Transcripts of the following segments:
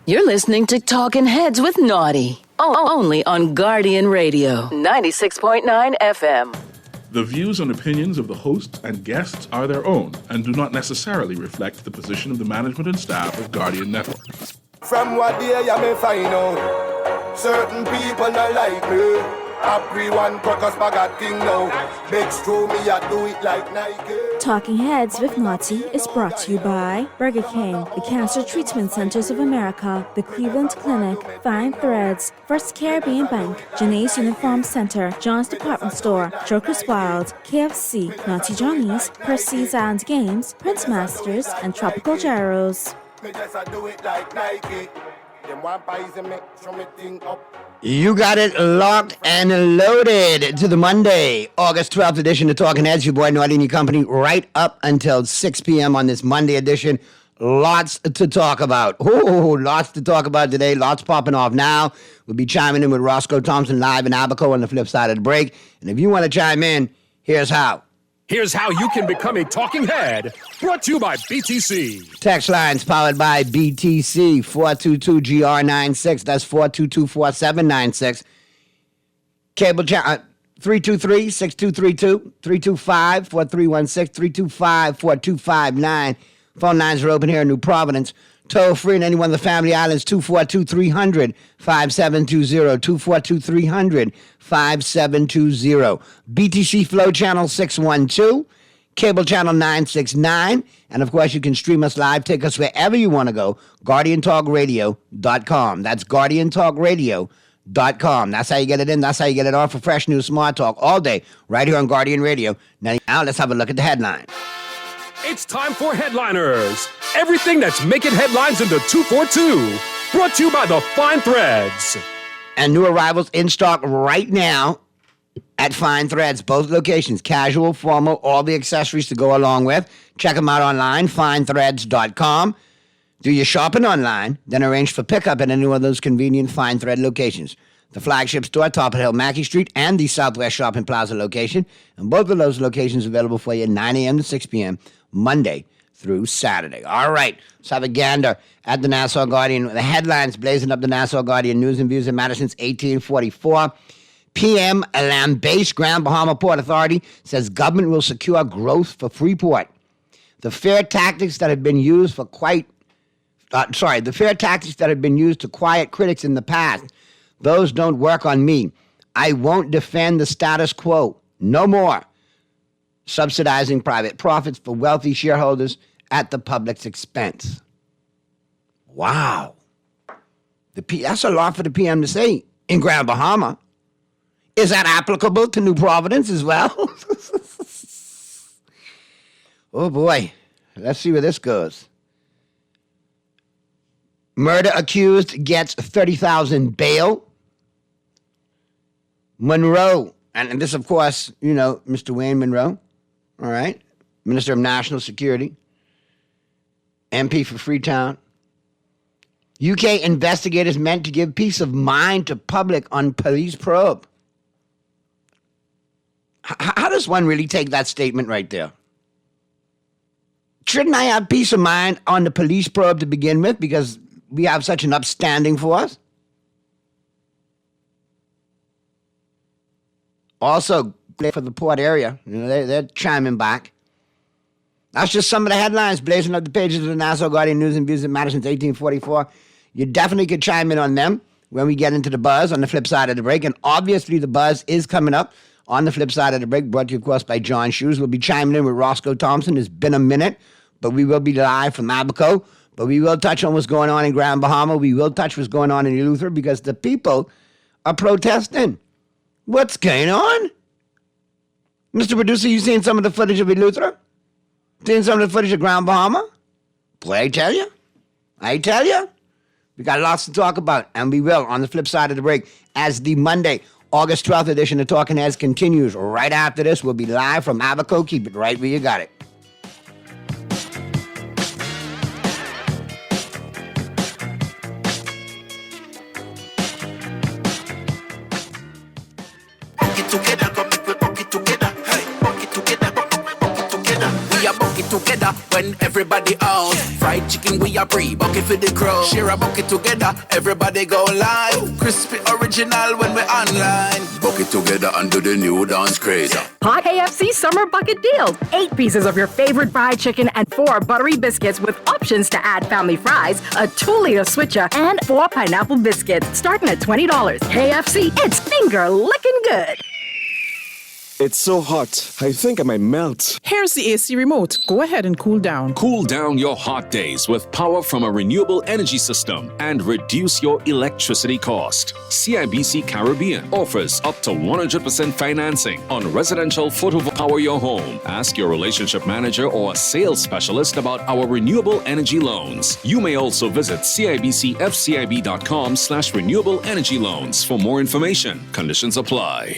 You're listening to Talking Heads with Naughty. Only on Guardian Radio, 96.9 FM. The views and opinions of the hosts and guests are their own and do not necessarily reflect the position of the management and staff of Guardian Network. From what day you may find out, certain people not like me. Everyone crackers bag a thing now. Big screw me, I do it like Nike. Talking Heads with Naughty is brought to you by Burger King, the Cancer Treatment Centers of America, the Cleveland Clinic, Fine Threads, First Caribbean Bank, Janae's Uniform Center, John's Department Store, Joker's Wild, KFC, Naughty Johnny's, Percy's and Games, Prince Masters, and Tropical Gyros. Me just I do it like Nike. Them one poison me, show me thing up. You got it locked and loaded to the Monday, August 12th edition of Talking Heads. Your boy Naughty and your company right up until 6 p.m. on this Monday edition. Lots to talk about. Lots to talk about today. Lots popping off now. We'll be chiming in with Roscoe Thompson live in Abaco on the flip side of the break. And if you want to chime in, here's how. Here's how you can become a talking head. Brought to you by BTC. Text lines powered by BTC, 422-GR96. That's 422-4796. Cable channel 323-6232, 325-4316, 325-4259. Phone lines are open here in New Providence. Toll free in any one of the Family Islands, 242-300-5720, 242-300-5720. BTC Flow Channel 612, Cable Channel 969, and of course you can stream us live, take us wherever you want to go, GuardianTalkRadio.com. That's GuardianTalkRadio.com. That's how you get it in, that's how you get it off for fresh news, smart talk all day, right here on Guardian Radio. Now let's have a look at the headline. It's time for Headliners. Everything that's making headlines in the 242. Brought to you by the Fine Threads. And new arrivals in stock right now at Fine Threads, both locations, casual, formal, all the accessories to go along with. Check them out online, finethreads.com. Do your shopping online, then arrange for pickup at any one of those convenient Fine Thread locations. The flagship store, top of Hill, Mackey Street, and the Southwest Shopping Plaza location. And both of those locations available for you 9 a.m. to 6 p.m. Monday through Saturday. All right, let's have a gander at the Nassau Guardian. The headlines blazing up the Nassau Guardian news and views in Madison's 1844. PM Lambase Grand Bahama Port Authority says government will secure growth for Freeport. The fair tactics that have been used to quiet critics in the past, those don't work on me. I won't defend the status quo. No more subsidizing private profits for wealthy shareholders at the public's expense. Wow. That's a lot for the PM to say in Grand Bahama. Is that applicable to New Providence as well? Oh, boy. Let's see where this goes. Murder accused gets $30,000 bail. Monroe, and this, of course, you know, Mr. Wayne Monroe, all right, Minister of National Security, MP for Freetown. UK investigators meant to give peace of mind to public on police probe. How does one really take that statement right there? Shouldn't I have peace of mind on the police probe to begin with because we have such an upstanding force? Also, for the port area, you know, they're chiming back. That's just some of the headlines blazing up the pages of the Nassau Guardian News and Views at Madison's 1844. You definitely could chime in on them when we get into the buzz on the flip side of the break. And obviously the buzz is coming up on the flip side of the break, brought to you, of course, by John Shoes. We'll be chiming in with Roscoe Thompson. It's been a minute, but we will be live from Abaco. But we will touch on what's going on in Grand Bahama. We will touch what's going on in Eleuthera because the people are protesting. What's going on? Mr. Producer, you seen some of the footage of Eleuthera? Seen some of the footage of Grand Bahama? Boy, I tell you. We got lots to talk about, and we will on the flip side of the break as the Monday, August 12th edition of Talking Heads continues. Right after this, we'll be live from Abaco. Keep it right where you got it. Together, come make we punk it together. Hey, punk it together, punk it together. We are punk it it together when everybody out. Fried chicken we a pre, bucket for the crew. Share a bucket together, everybody go live. Crispy original when we online. Bucket together under the new dance craze. Hot KFC Summer Bucket Deal. 8 pieces of your favorite fried chicken and 4 buttery biscuits with options to add family fries, a 2-liter switcher, and 4 pineapple biscuits, starting at $20. KFC, it's finger licking good. It's so hot, I think I might melt. Here's the AC remote. Go ahead and cool down. Cool down your hot days with power from a renewable energy system and reduce your electricity cost. CIBC Caribbean offers up to 100% financing on residential photovoltaic your home. Ask your relationship manager or sales specialist about our renewable energy loans. You may also visit CIBCFCIB.com/renewable energy loans for more information. Conditions apply.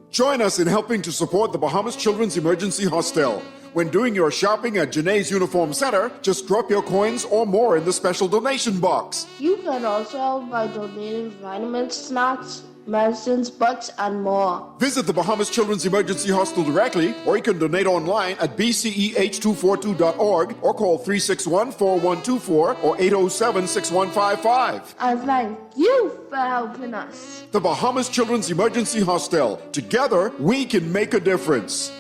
Join us in helping to support the Bahamas Children's Emergency Hostel. When doing your shopping at Janae's Uniform Center, just drop your coins or more in the special donation box. You can also help by donating vitamins, snacks, medicines, books, and more. Visit the Bahamas Children's Emergency Hostel directly, or you can donate online at bceh242.org or call 361-4124 or 807-6155. And thank you for helping us. The Bahamas Children's Emergency Hostel. Together, we can make a difference.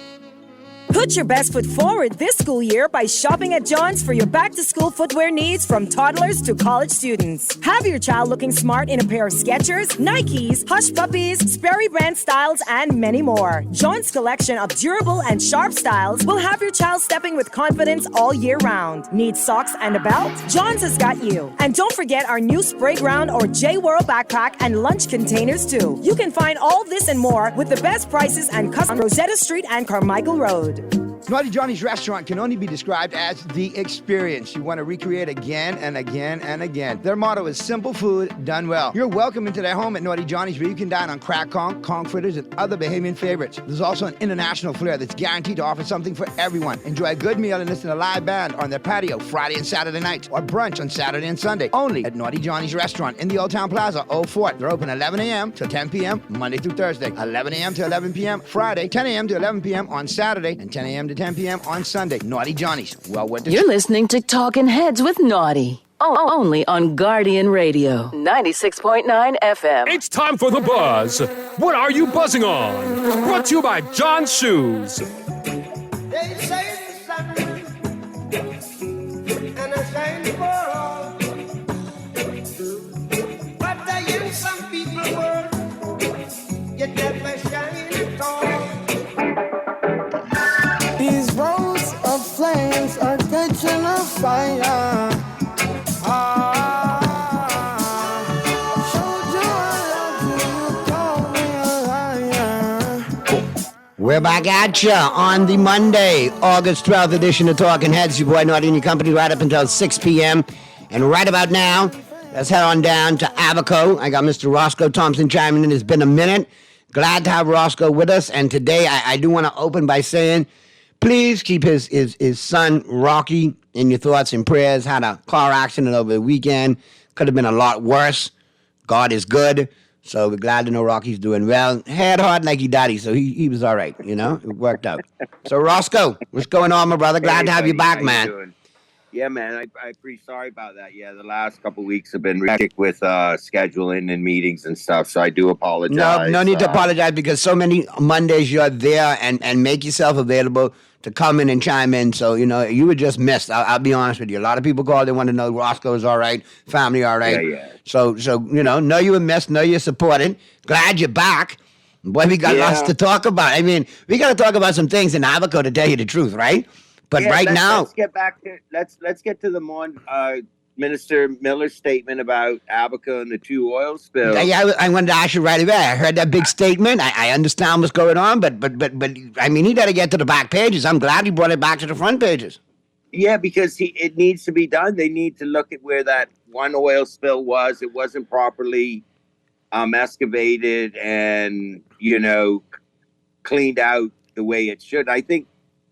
Put your best foot forward this school year by shopping at John's for your back-to-school footwear needs from toddlers to college students. Have your child looking smart in a pair of Skechers, Nikes, Hush Puppies, Sperry brand styles, and many more. John's collection of durable and sharp styles will have your child stepping with confidence all year round. Need socks and a belt? John's has got you. And don't forget our new Spray Ground or J-Whirl backpack and lunch containers too. You can find all this and more with the best prices and custom on Rosetta Street and Carmichael Road. Naughty Johnny's restaurant can only be described as the experience you want to recreate again and again and again. Their motto is simple food done well. You're welcome into their home at Naughty Johnny's, where you can dine on crack conch fritters, and other Bahamian favorites. There's also an international flair that's guaranteed to offer something for everyone. Enjoy a good meal and listen to a live band on their patio Friday and Saturday nights, or brunch on Saturday and Sunday. Only at Naughty Johnny's restaurant in the Old Town Plaza, Old Fort. They're open 11 a.m. till 10 p.m. Monday through Thursday, 11 a.m. to 11 p.m. Friday, 10 a.m. to 11 p.m. on Saturday, and 10 a.m. to 10 p.m. on Sunday. Naughty Johnny's. Well, what You're listening to Talking Heads with Naughty. Only on Guardian Radio, 96.9 FM. It's time for The Buzz. What are you buzzing on? Brought to you by John's Shoes. They say the sun and I shine for all, but I am some people world, yet never shine at all. These rows of flames are catching a fire. We're back at ya on the Monday, August 12th edition of Talking Heads. Your boy Naughty and your company right up until 6 p.m. And right about now, let's head on down to Abaco. I got Mr. Roscoe Thompson chiming in. It's been a minute. Glad to have Roscoe with us. And today I do want to open by saying, please keep his son, Rocky, in your thoughts and prayers. Had a car accident over the weekend. Could have been a lot worse. God is good. So we're glad to know Rocky's doing well. Had hard like he daddy, so he was all right, you know? It worked out. So, Roscoe, what's going on, my brother? Glad to have you back, man. Doing? Yeah, man, I'm pretty sorry about that. Yeah, the last couple of weeks have been hectic with scheduling and meetings and stuff, so I do apologize. No need to apologize, because so many Mondays you're there and make yourself available to come in and chime in. So, you know, you were just missed. I'll be honest with you. A lot of people call. They want to know Roscoe is all right, family all right. Yeah. So you know you were missed, know you're supported. Glad you're back. Boy, we got lots to talk about. I mean, we got to talk about some things in Abaco, to tell you the truth, right? But now, let's get back to let's get to the Minister Miller's statement about Abaco and the 2 oil spills. Yeah, I wanted to ask you right away. I heard that big statement. I understand what's going on, but I mean, he got to get to the back pages. I'm glad he brought it back to the front pages. Yeah, because it needs to be done. They need to look at where that one oil spill was. It wasn't properly excavated and, you know, cleaned out the way it should. I think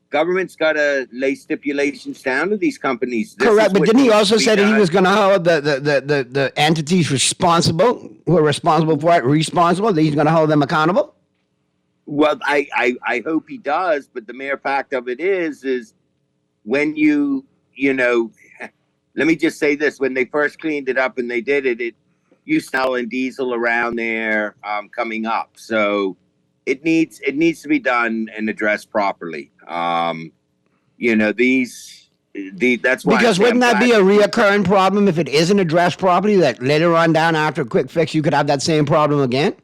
government's got to lay stipulations down to these companies. Correct, but didn't he also say that he was going to hold the entities responsible, who are responsible for it, responsible, that he's going to hold them accountable? Well, I hope he does, but the mere fact of it is when you know, let me just say this: when they first cleaned it up and they did it, you smelling diesel around there coming up. So it needs to be done and addressed properly. You know, that's why. Because wouldn't that be a reoccurring problem if it isn't addressed properly? That later on down after a quick fix, you could have that same problem again.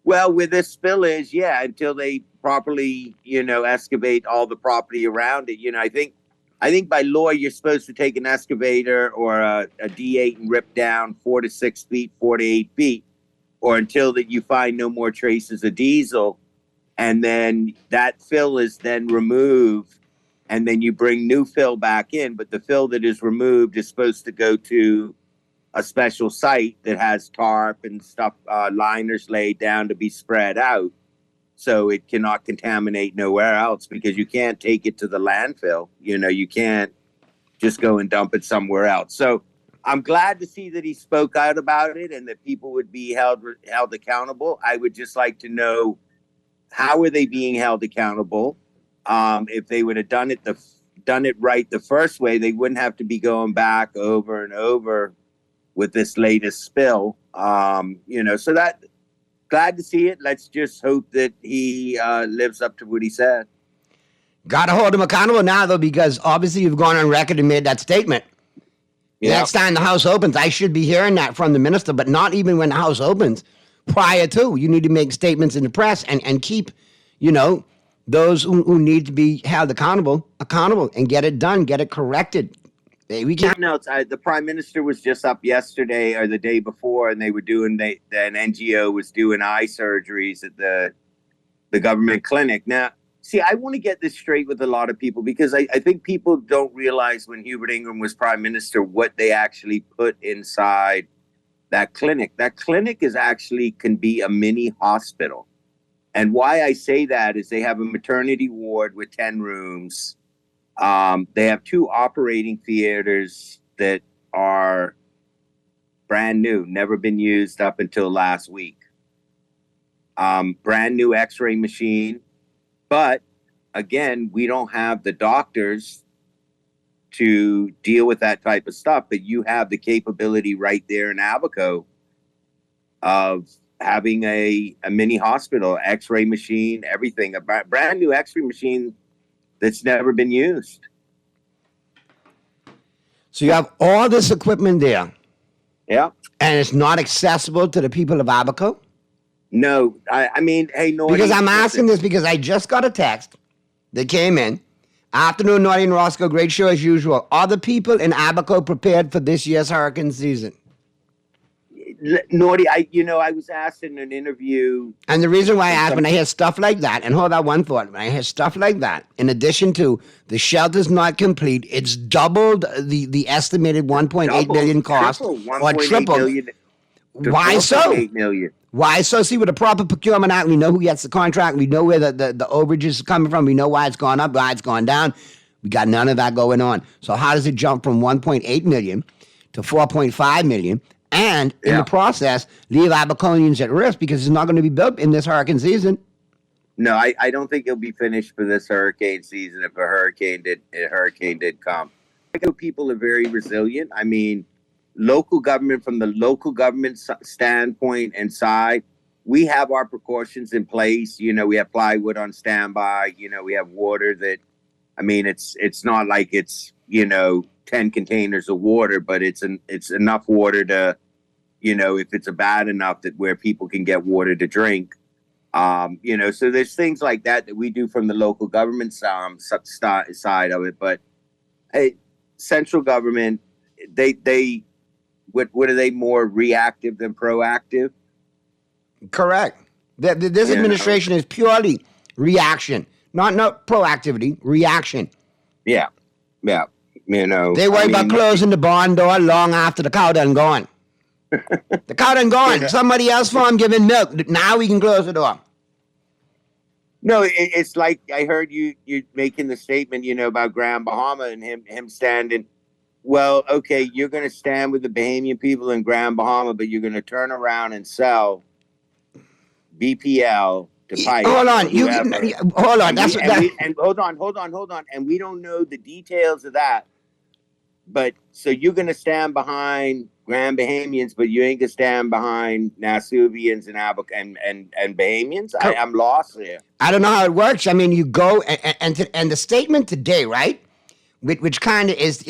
Well, where this spill is, yeah, until they properly, excavate all the property around it. I think by law you're supposed to take an excavator or a D8 and rip down 4 to 6 feet, 4 to 8 feet, or until that you find no more traces of diesel, and then that fill is then removed, and then you bring new fill back in. But the fill that is removed is supposed to go to a special site that has tarp and stuff, liners laid down to be spread out, so it cannot contaminate nowhere else, because you can't take it to the landfill. You can't just go and dump it somewhere else. So I'm glad to see that he spoke out about it and that people would be held accountable. I would just like to know, how are they being held accountable? If they would have done it right the first way, they wouldn't have to be going back over and over with this latest spill. So that, glad to see it. Let's just hope that he lives up to what he said. Got to hold him accountable now, though, because obviously you've gone on record and made that statement. Yeah. Next time the House opens, I should be hearing that from the minister, but not even when the House opens. Prior to, you need to make statements in the press and keep, those who need to be held accountable and get it done, get it corrected. We can't. No, the Prime Minister was just up yesterday or the day before, and they were doing an NGO was doing eye surgeries at the government clinic. Now, see, I want to get this straight with a lot of people, because I think people don't realize when Hubert Ingraham was Prime Minister what they actually put inside that clinic. That clinic can be a mini hospital. And why I say that is they have a maternity ward with 10 rooms. They have 2 operating theaters that are brand new, never been used up until last week. Brand new x-ray machine. But again, we don't have the doctors to deal with that type of stuff, but you have the capability right there in Abaco of having a mini hospital, x-ray machine, everything, a brand new x-ray machine that's never been used. So you have all this equipment there. Yeah. And it's not accessible to the people of Abaco? No. I mean, hey, Nordy. Because I'm asking this because I just got a text that came in. Afternoon, Nordy and Roscoe, great show as usual. Are the people in Abaco prepared for this year's hurricane season? Nordy, I was asked in an interview. And the reason why I ask, when I hear stuff like that, and hold on one thought, when I hear stuff like that, in addition to the shelter's not complete, it's doubled the estimated 1.8 million cost, or tripled. Why so? Why so? See, with a proper procurement act, we know who gets the contract, we know where the overage is coming from, we know why it's gone up, why it's gone down. We got none of that going on. So how does it jump from 1.8 million to 4.5 million? And in the process, leave Abaconians at risk because it's not going to be built in this hurricane season. No, I don't think it'll be finished for this hurricane season if a hurricane did come. I know people are very resilient. I mean, local government, from the local government standpoint and side, we have our precautions in place. We have plywood on standby. We have water that, I mean, it's not like it's, 10 containers of water, but it's enough water to, if it's bad enough that where people can get water to drink. So there's things like that we do from the local government side of it. But hey, central government, what are they, more reactive than proactive? Correct. This administration is purely reaction, not proactivity, reaction. Yeah. They worry about closing the barn door long after the cow done gone. The cow done gone. Somebody else farm giving milk. Now we can close the door. No, it's like I heard you making the statement, about Grand Bahama and him standing. Well, okay, you're going to stand with the Bahamian people in Grand Bahama, but you're going to turn around and sell BPL Pike. Hold on, hold on. Hold on. And we don't know the details of that. But so you're gonna stand behind Grand Bahamians, but you ain't gonna stand behind Nasuvians and Bahamians. I'm lost there. I don't know how it works. I mean, you go and the statement today, right? Which kind of is,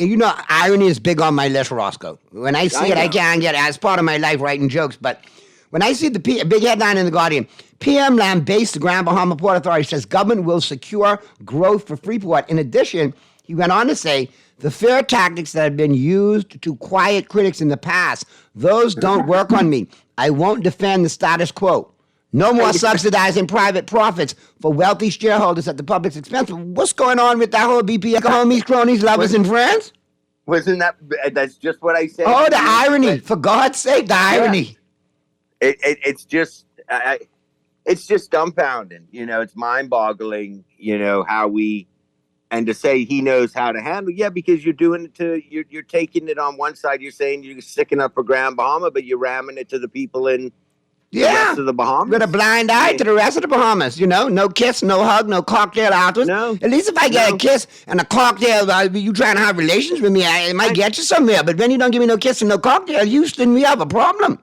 irony is big on my list, Roscoe. When I see it, I can't get it as part of my life writing jokes. But when I see the big headline in The Guardian, PM land-based the Grand Bahama Port Authority says government will secure growth for Freeport. In addition, he went on to say, the fear tactics that have been used to quiet critics in the past, those don't work on me. I won't defend the status quo. No more subsidizing private profits for wealthy shareholders at the public's expense. What's going on with that whole BP homies, cronies, lovers, and friends? Wasn't that's just what I said? Oh, the irony. For God's sake, the irony. It's just dumbfounding. It's mind-boggling, how we, and to say he knows how to handle. Yeah, because you're doing it you're taking it on one side. You're saying you're sticking up for Grand Bahama, but you're ramming it to the people in the rest of the Bahamas. With a blind eye to the rest of the Bahamas, no kiss, no hug, no cocktail afterwards. No. At least if I get a kiss and a cocktail, you trying to have relations with me, I might get you somewhere. But when you don't give me no kiss and no cocktail, Houston, we have a problem.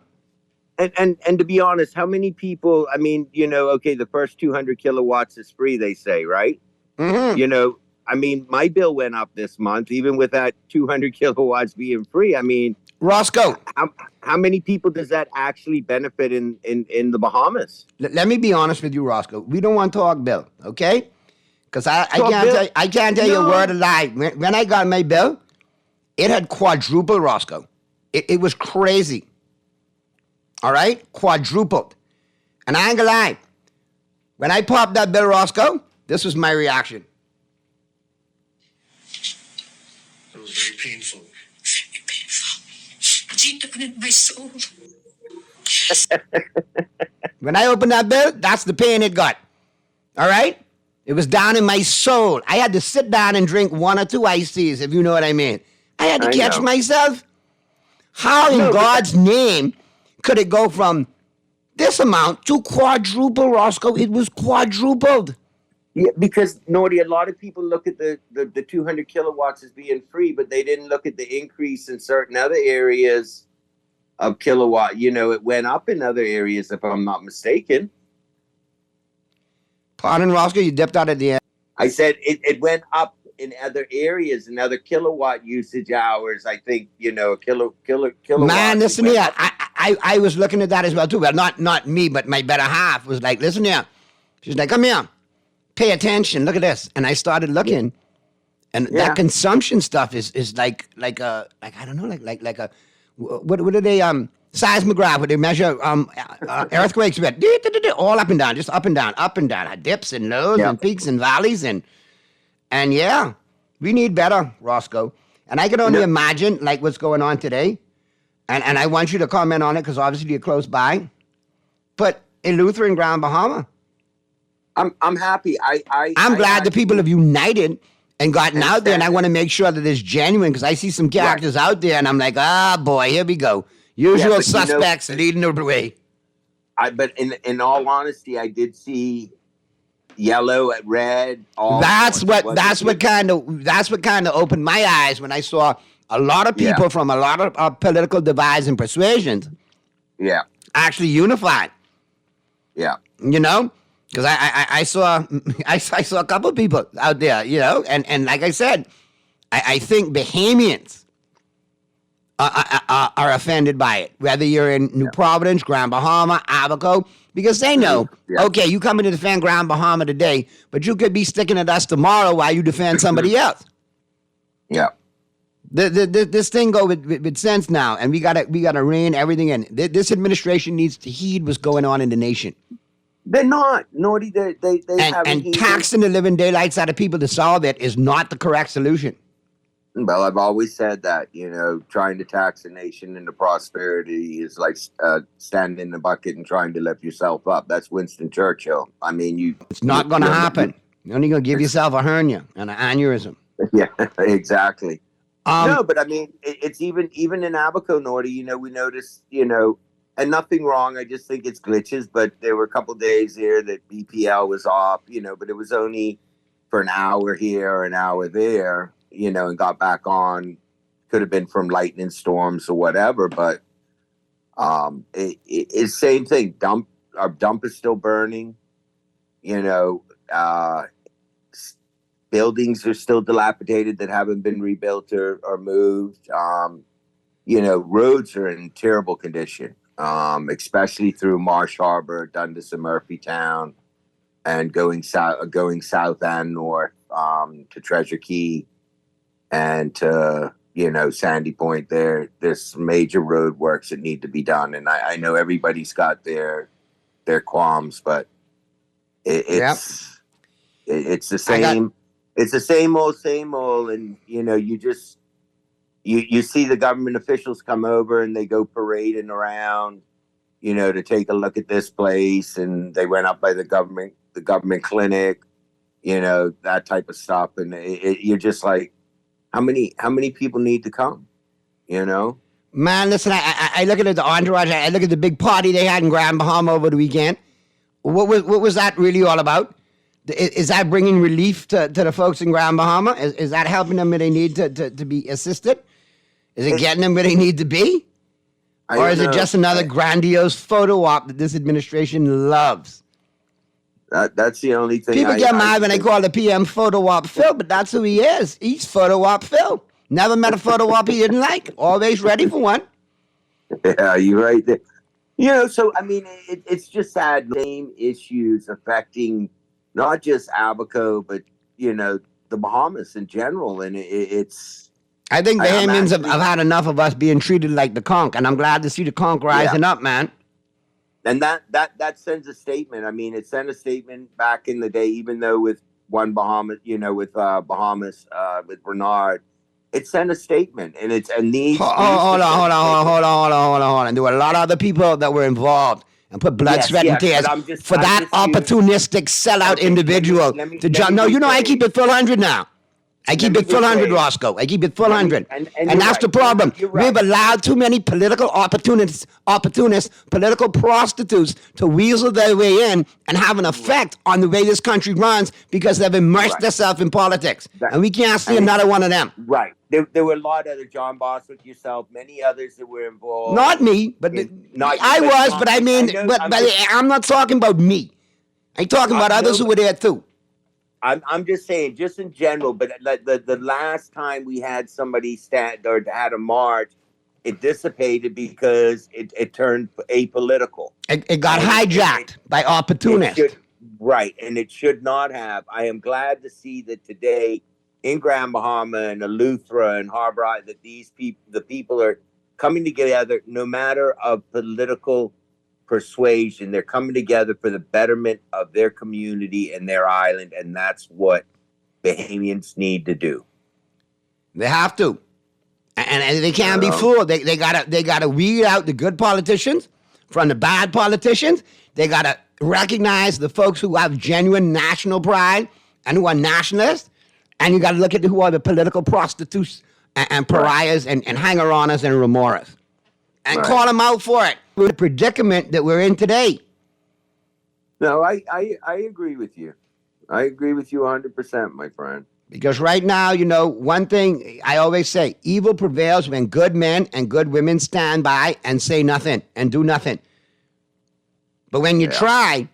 And to be honest, how many people, I mean, okay, the first 200 kilowatts is free, they say, right? Mm-hmm. I mean, my bill went up this month, even with that 200 kilowatts being free. I mean, Roscoe, how many people does that actually benefit in the Bahamas? Let me be honest with you, Roscoe. We don't want to talk bill, okay? Because I can't tell you a word of lie. When I got my bill, it had quadrupled, Roscoe. It was crazy. All right? Quadrupled. And I ain't gonna lie. When I popped that bill, Roscoe, this was my reaction. It was very painful. Very painful. Deep in my soul. When I opened that bill, that's the pain it got. All right? It was down in my soul. I had to sit down and drink 1 or 2 iced teas, if you know what I mean. I had to catch myself. How in God's name could it go from this amount to quadruple, Roscoe? It was quadrupled. Yeah, because, Nordy, a lot of people look at the 200 kilowatts as being free, but they didn't look at the increase in certain other areas of kilowatt. It went up in other areas, if I'm not mistaken. Pardon, Roscoe, you dipped out at the end. I said it went up in other areas, in other kilowatt usage hours. I think, kilowatt. Man, listen here. I was looking at that as well, too. Well, not me, but my better half was like, listen here. She's like, come here. Pay attention. Look at this. And I started looking, and that consumption stuff is like a what are they seismograph where they measure earthquakes with all up and down, just up and down, dips and lows and peaks and valleys and yeah, we need better, Roscoe. And I can only imagine like what's going on today, and I want you to comment on it because obviously you're close by. But in Lutheran Grand Bahama. I'm happy. I'm glad the people have united and gotten out there, and I want to make sure that it's genuine because I see some characters out there, and I'm like, boy, here we go. Usual suspects leading the way. But in all honesty, I did see yellow at red. That's what kind of opened my eyes when I saw a lot of people from a lot of political divides and persuasions. Yeah. Actually unified. Yeah. Because I saw a couple of people out there, and like I said, I think Bahamians are offended by it, whether you're in New Providence, Grand Bahama, Abaco, because they know, okay, you coming to defend Grand Bahama today, but you could be sticking at us tomorrow while you defend somebody else. Yeah. This thing go with sense now, and we gotta rein everything in. This administration needs to heed what's going on in the nation. They're not. Nordy, they haven't. And taxing the living daylights out of people to solve it is not the correct solution. Well, I've always said that, trying to tax a nation into prosperity is like standing in the bucket and trying to lift yourself up. That's Winston Churchill. I mean, it's not going to happen. You're only going to give yourself a hernia and an aneurysm. Yeah, exactly. No, but I mean, it's even in Abaco, Nordy, we noticed, and nothing wrong. I just think it's glitches. But there were a couple days here that BPL was off, but it was only for an hour here or an hour there, and got back on. Could have been from lightning storms or whatever, but it's same thing. Our dump is still burning. Buildings are still dilapidated that haven't been rebuilt or moved. Roads are in terrible condition, especially through Marsh Harbor, Dundas and Murphytown, and going south and north to Treasure Key and to Sandy Point. There's major road works that need to be done, and I know everybody's got their qualms, but it's the same. It's the same old, and you see the government officials come over and they go parading around, to take a look at this place, and they went up by the government clinic, that type of stuff, and you're just like, how many people need to come, Man, listen, I look at the entourage. I look at the big party they had in Grand Bahama over the weekend. What was that really all about? Is that bringing relief to the folks in Grand Bahama? Is that helping them where they need to be assisted? Is it getting them where they need to be? Or is it just another grandiose photo op that this administration loves? That's the only thing. People get mad when they call the PM photo op Phil, but that's who he is. He's photo op Phil. Never met a photo op he didn't like. Always ready for one. Yeah, you're right there. So, I mean, it's just sad. Same issues affecting not just Abaco, but, the Bahamas in general. And it's... I think Bahamians have had enough of us being treated like the conch, and I'm glad to see the conch rising up, man. And that sends a statement. I mean, it sent a statement back in the day, even though with one Bahamas, with Bahamas, with Bernard, it sent a statement, and these. Hold on. There were a lot of other people that were involved and put blood, sweat, and tears for that opportunistic sellout individual to jump. No, I keep it full 100 now. I keep it full 100, Roscoe. I keep it full 100. And that's the problem. We've allowed too many political opportunists, political prostitutes to weasel their way in and have an effect on the way this country runs because they've immersed themselves in politics. And we can't see another one of them. Right. There were a lot of other John Boswick, yourself, many others that were involved. Not me, but I'm not talking about me. I'm talking about others who were there too. I'm just saying, just in general, but the last time we had somebody stand or had a march, it dissipated because it turned apolitical. It got hijacked by opportunists. Right, and it should not have. I am glad to see that today in Grand Bahama and Eleuthera and Harbor Island, that the people are coming together no matter of political persuasion. They're coming together for the betterment of their community and their island, and that's what Bahamians need to do. They have to, and they can't be fooled. They gotta weed out the good politicians from the bad politicians. They gotta recognize the folks who have genuine national pride and who are nationalists, and you gotta look at who are the political prostitutes and pariahs and hanger-oners and remoras, and call them out for it. The predicament that we're in today. No, I agree with you. I agree with you 100%, my friend. Because right now, one thing I always say, evil prevails when good men and good women stand by and say nothing and do nothing. But when you try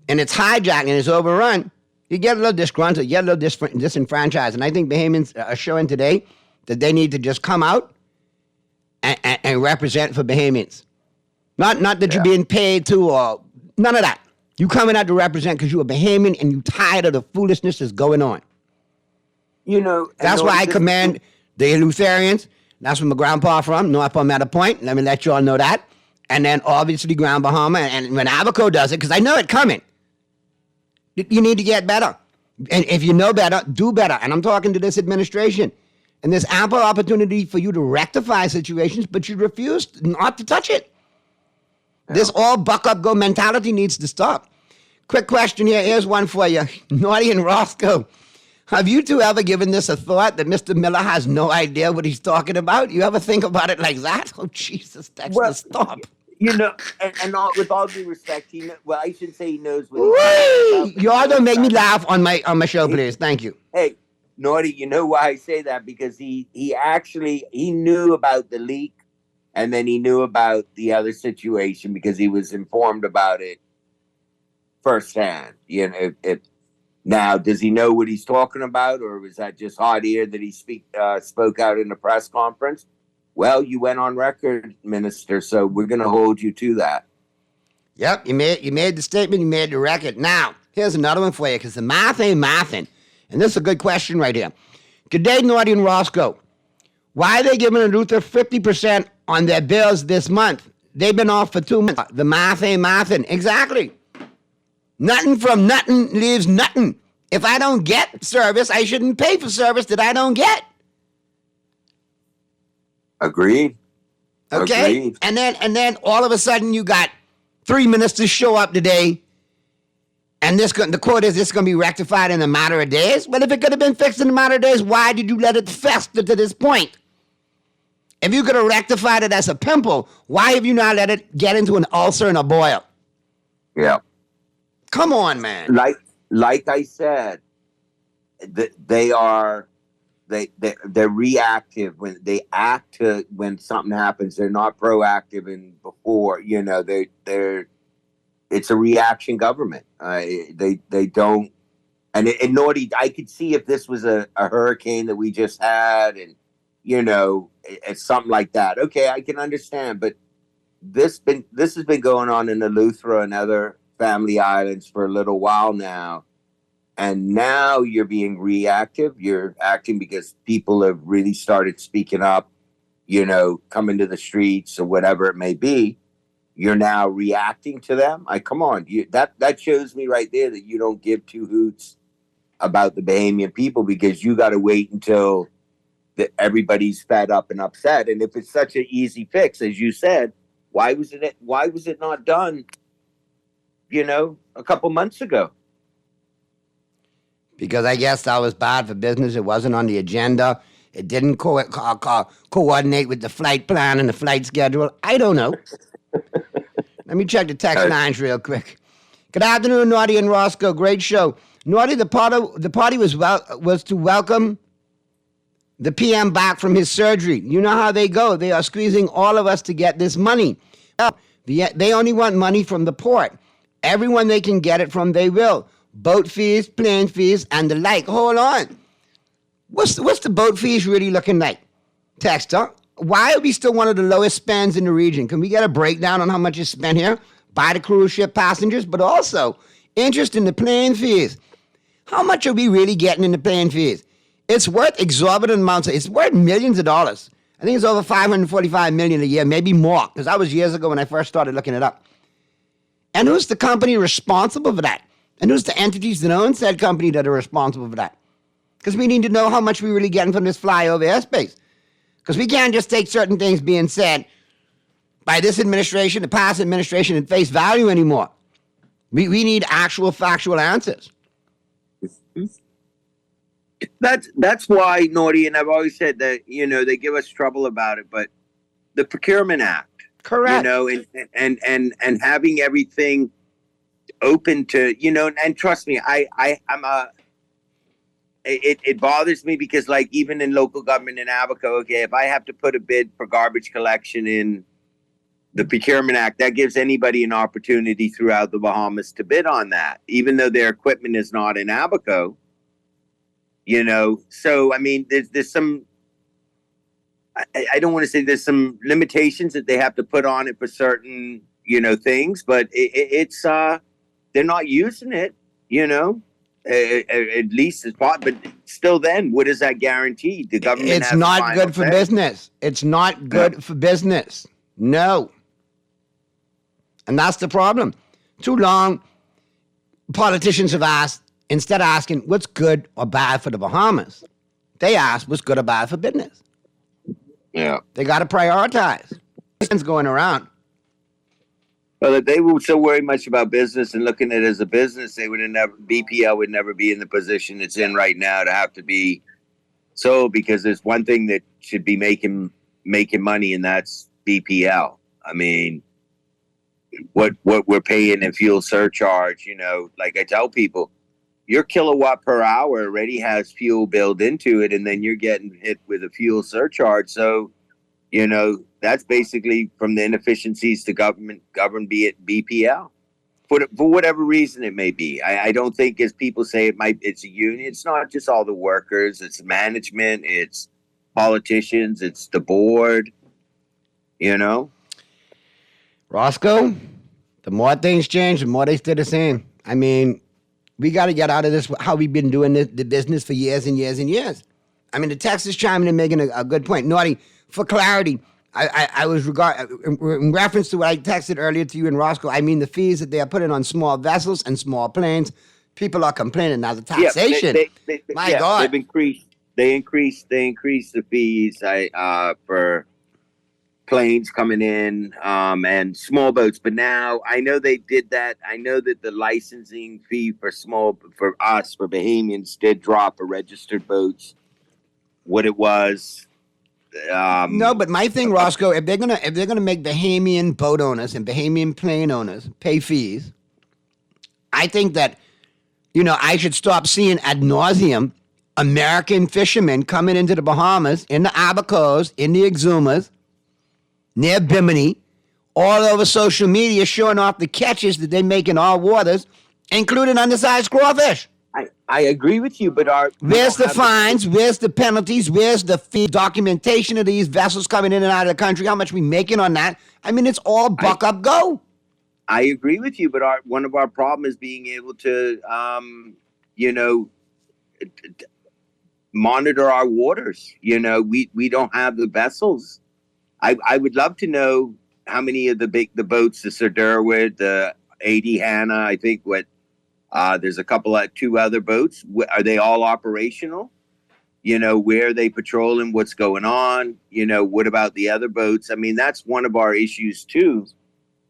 and it's hijacked and it's overrun, you get a little disgruntled, you get a little disenfranchised. And I think Bahamians are showing today that they need to just come out and represent for Bahamians. Not that you're being paid to or none of that. You coming out to represent because you're a Bahamian and you tired of the foolishness that's going on. That's why I command the Eleutherians. That's where my grandpa from, North Palmetto Point. Let me let you all know that. And then obviously Grand Bahama. And when Abaco does it, because I know it coming, you need to get better. And if you know better, do better. And I'm talking to this administration. And there's ample opportunity for you to rectify situations, but you refuse not to touch it. This all buck up go mentality needs to stop. Quick question here. Here's one for you. Naughty and Roscoe. Have you two ever given this a thought that Mr. Miller has no idea what he's talking about? You ever think about it like that? Oh, Jesus, Dexter, stop. You know, and all, with all due respect, well, I shouldn't say he knows what Y'all don't make me laugh on my show, please. Thank you. Hey, Naughty, you know why I say that? Because he knew about the leak, and then he knew about the other situation because he was informed about it firsthand. You know, now, does he know what he's talking about, or was that just hot ear that he spoke out in the press conference? Well, you went on record, Minister, so we're going to hold you to that. Yep, you made the statement, you made the record. Now, here's another one for you, because the math ain't mathin'. And this is a good question right here. Good day, Naughty and Roscoe. Why are they giving Luther 50% on their bills this month? They've been off for 2 months. The math ain't mathin'. Exactly. Nothing from nothing leaves nothing. If I don't get service, I shouldn't pay for service that I don't get. Agreed. Okay. Agreed. And then all of a sudden you got 3 ministers show up today, and the quote is this going to be rectified in a matter of days. Well, if it could have been fixed in a matter of days, why did you let it fester to this point? If you could have rectified it as a pimple, why have you not let it get into an ulcer and a boil? Yeah. Come on, man. Like I said, they're reactive when they act to when something happens. They're not proactive and before, you know, it's a reaction government. They don't, and Naughty, I could see if this was a hurricane that we just had and, you know, it's something like that. Okay, I can understand, but this has been going on in Eleuthera and other family islands for a little while now. And now you're being reactive. You're acting because people have really started speaking up, you know, coming to the streets or whatever it may be. You're now reacting to them. Come on, that shows me right there that you don't give two hoots about the Bahamian people because you got to wait until everybody's fed up and upset. And if it's such an easy fix, as you said, why was it not done, you know, a couple months ago? Because I guess that was bad for business. It wasn't on the agenda. It didn't coordinate with the flight plan and the flight schedule. I don't know. Let me check the text lines real quick. Good afternoon, Naughty and Roscoe. Great show. Naughty, the party was to welcome the PM back from his surgery. You know how they go. They are squeezing all of us to get this money. They only want money from the port. Everyone they can get it from, they will. Boat fees, plane fees, and the like. Hold on. What's the boat fees really looking like? Texter, why are we still one of the lowest spends in the region? Can we get a breakdown on how much is spent here by the cruise ship passengers, but also interest in the plane fees? How much are we really getting in the plane fees? It's worth exorbitant amounts. It's worth millions of dollars. I think it's over $545 million a year, maybe more, because that was years ago when I first started looking it up. And who's the company responsible for that? And who's the entities that own said company that are responsible for that? Because we need to know how much we're really getting from this flyover airspace. Because we can't just take certain things being said by this administration, the past administration, at face value anymore. We need actual factual answers. That's why, Naughty, and I've always said that, you know, they give us trouble about it, but the Procurement Act, correct, you know, and having everything open to, you know, and trust me, it bothers me because, like, even in local government in Abaco, okay, if I have to put a bid for garbage collection in the Procurement Act, that gives anybody an opportunity throughout the Bahamas to bid on that, even though their equipment is not in Abaco. You know, so, I mean, there's some, I don't want to say there's some limitations that they have to put on it for certain, you know, things, but it's, they're not using it, you know, at least as part, but still then, what does that guarantee? The government It's not good for business. It's not good for business. No. And that's the problem. Too long, politicians have asked, instead of asking what's good or bad for the Bahamas, they ask what's good or bad for business. Yeah. They got to prioritize. What's going around? Well, if they were so worried much about business and looking at it as a business, they would have never, BPL would never be in the position it's in right now to have to be sold, because there's one thing that should be making money, and that's BPL. I mean, what we're paying in fuel surcharge. You know, like I tell people, your kilowatt per hour already has fuel built into it, and then you're getting hit with a fuel surcharge. So, you know, that's basically from the inefficiencies to govern be it BPL. For whatever reason it may be. I don't think, as people say, it's a union. It's not just all the workers. It's management. It's politicians. It's the board. You know? Roscoe, the more things change, the more they stay the same. I mean, we got to get out of this, how we've been doing the business for years and years and years. I mean, the text is chiming in, making a good point. Naughty, for clarity, I was in reference to what I texted earlier to you and Roscoe, I mean the fees that they are putting on small vessels and small planes. People are complaining now. The taxation, my God, they increased the fees for planes coming in and small boats. But now I know they did that. I know that the licensing fee for Bahamians did drop for registered boats. What it was. No, but my thing, Roscoe, if they're gonna make Bahamian boat owners and Bahamian plane owners pay fees, I think that, you know, I should stop seeing ad nauseum American fishermen coming into the Bahamas, in the Abacos, in the Exumas, near Bimini, all over social media, showing off the catches that they make in our waters, including undersized crawfish. I agree with you, but where's the fines? Where's the penalties? Where's the fee documentation of these vessels coming in and out of the country? How much we making on that? I mean, it's all buck up, go. I agree with you, but one of our problems is being able to, you know, monitor our waters. You know, we don't have the vessels. I would love to know how many of the boats, the Sir Derwood, the AD Hannah, I think there's two other boats. Are they all operational? You know, where are they patrolling? What's going on? You know, what about the other boats? I mean, that's one of our issues too,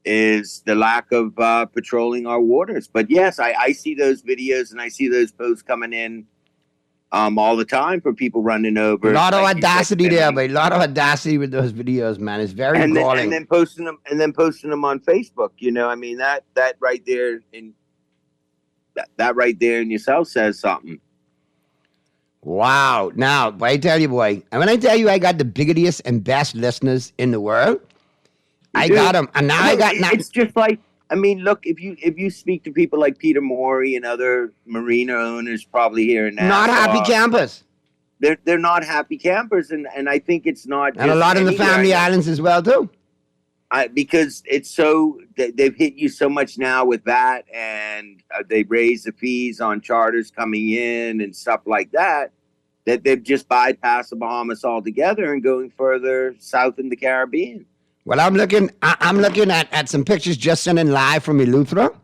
is the lack of patrolling our waters. But yes, I see those videos and I see those posts coming in all the time from people running over. A lot of audacity there, but a lot of audacity with those videos, man. It's very galling. And then posting them on Facebook. You know, I mean, that right there that right there in yourself says something. Wow. Now, I tell you, boy, and when I tell you I got the biggest and best listeners in the world, I got them. And now it's just like, I mean, look, if you speak to people like Peter Morey and other marina owners probably here in Nassau, not happy campers. They're not happy campers, and I think it's not. And a lot in the Family Islands as well, too. Because it's so, they've hit you so much now with that, and they raise the fees on charters coming in and stuff like that, that they've just bypassed the Bahamas altogether and going further south in the Caribbean. Well, I'm looking at some pictures just sent in live from Eleuthera.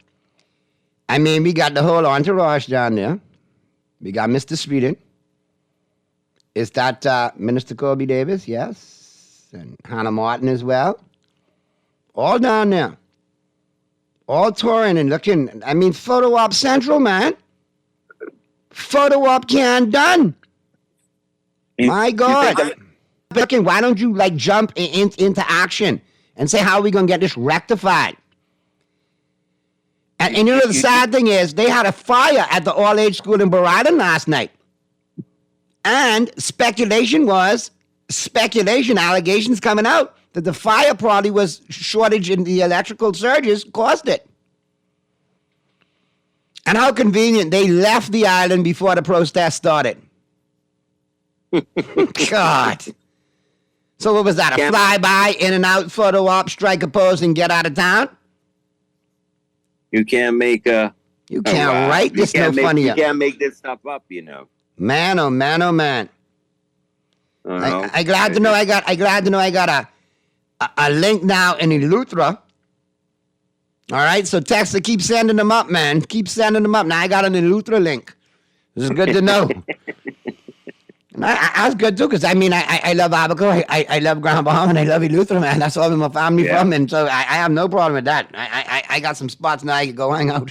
I mean, we got the whole entourage down there. We got Mr. Sweden. Is that Minister Kobe Davis? Yes. And Hannah Martin as well. All down there. All touring and looking. I mean, Photo Op Central, man. Photo Op can done. My God. Looking, why don't you jump into action and say, how are we going to get this rectified? And you know, the sad thing is, they had a fire at the all-age school in Bar Island last night. And allegations coming out, that the fire probably was shortage in the electrical surges caused it. And how convenient, they left the island before the protest started. God. So what was that, a flyby, in and out, photo op, strike a pose, and get out of town? You can't make a... You can't write this no funnier. You can't make this stuff up, you know. Man, oh man, oh man. I'm glad to know I got a link now in Eleuthera. All right, so Texter, keep sending them up, man. Keep sending them up. Now I got an Eleuthera link. This is good to know. And that's good too, because I mean, I love Abaco, I love Grand Bahama, and I love Eleuthera, man. That's all my family from, and so I have no problem with that. I got some spots now I can go hang out.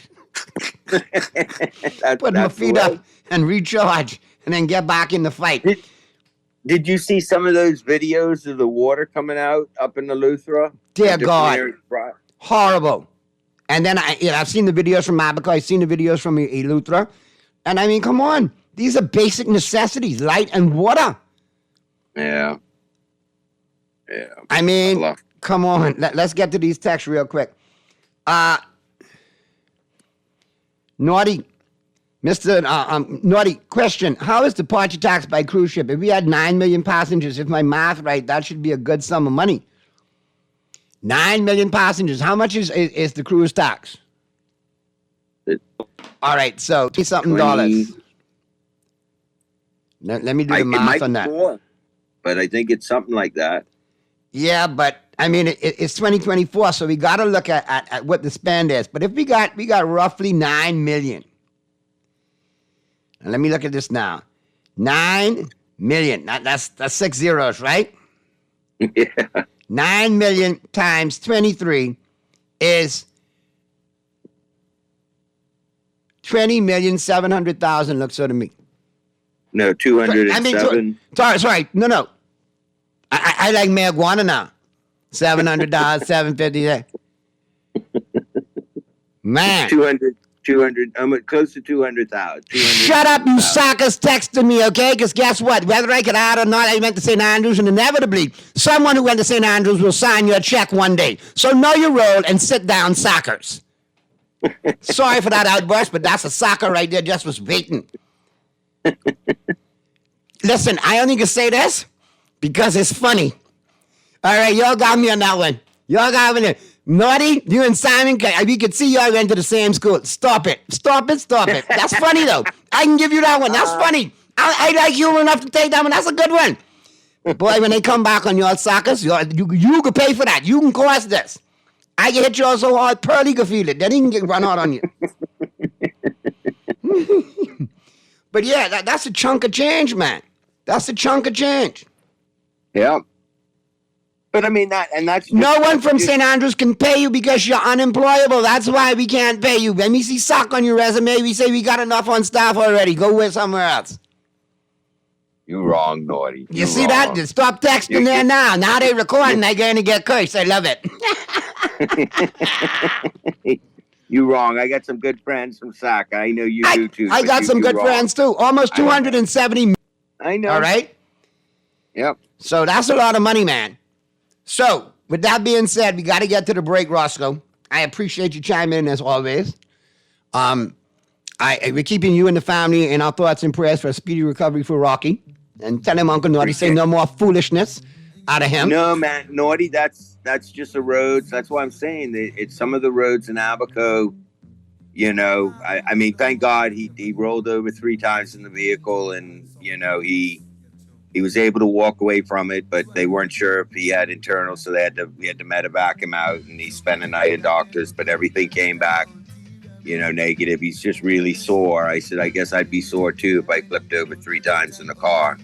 Put my feet up and recharge, and then get back in the fight. Did you see some of those videos of the water coming out up in Eleuthera? Dear God. Horrible. And then I've seen the videos from Abaco. I've seen the videos from Eleuthera. And I mean, come on. These are basic necessities, light and water. Yeah. Yeah. I mean, come on. Let's get to these texts real quick. Naughty. Mr. Naughty, question. How is departure tax by cruise ship? If we had 9 million passengers, if my math right, that should be a good sum of money. 9 million passengers. How much is the cruise tax? All right, so $20-something dollars. Let me do the math on that. More, but I think it's something like that. Yeah, but I mean it's 2024, so we got to look at what the spend is. But if we got roughly 9 million. And let me look at this now. 9 million. That's 6 zeros, right? Yeah. 9 million times 23 is 20,700,000. Looks so to me. No, 207. Sorry. No. I like marijuana now. $700, $750. Man. 200. I'm close to 200,000. Shut up, you suckers texting me, okay? Because guess what? Whether I could add or not, I went to St. Andrews, and inevitably, someone who went to St. Andrews will sign you a check one day. So know your role and sit down, suckers. Sorry for that outburst, but that's a sucker right there, just was waiting. Listen, I only can say this because it's funny. All right, y'all got me on that one. Y'all got me. Naughty, you and Simon, we could see y'all went to the same school. Stop it. That's funny, though. I can give you that one. That's funny. I like humor enough to take that one. That's a good one. Boy, when they come back on y'all suckers, you can pay for that. You can cause this. I can hit y'all so hard, Pearly can feel it. Then he can get run out on you. But yeah, that's a chunk of change, man. That's a chunk of change. Yeah. But I mean that's no one from St. Andrews can pay you because you're unemployable. That's why we can't pay you. When we see sock on your resume, we say we got enough on staff already. Go with somewhere else. You're wrong, Naughty. You see that? Just stop texting there now. Now they recording. They're going to get cursed. I love it. You're wrong. I got some good friends from Sac. I know you do too. I got some good friends too. Almost 270. I know. All right? Yep. So that's a lot of money, man. So, with that being said, we got to get to the break, Roscoe. I appreciate you chiming in as always. We're keeping you and the family in our thoughts and prayers for a speedy recovery for Rocky. And tell him Uncle Naughty, say no more foolishness out of him. No, man, Naughty, that's just the roads. That's why I'm saying it's some of the roads in Abaco. You know, I mean, thank God he rolled over 3 times in the vehicle, and you know he was able to walk away from it, but they weren't sure if he had internal, so we had to medevac him out, and he spent a night in doctors, but everything came back, you know, negative. He's just really sore. I said, I guess I'd be sore too if I flipped over 3 times in the car.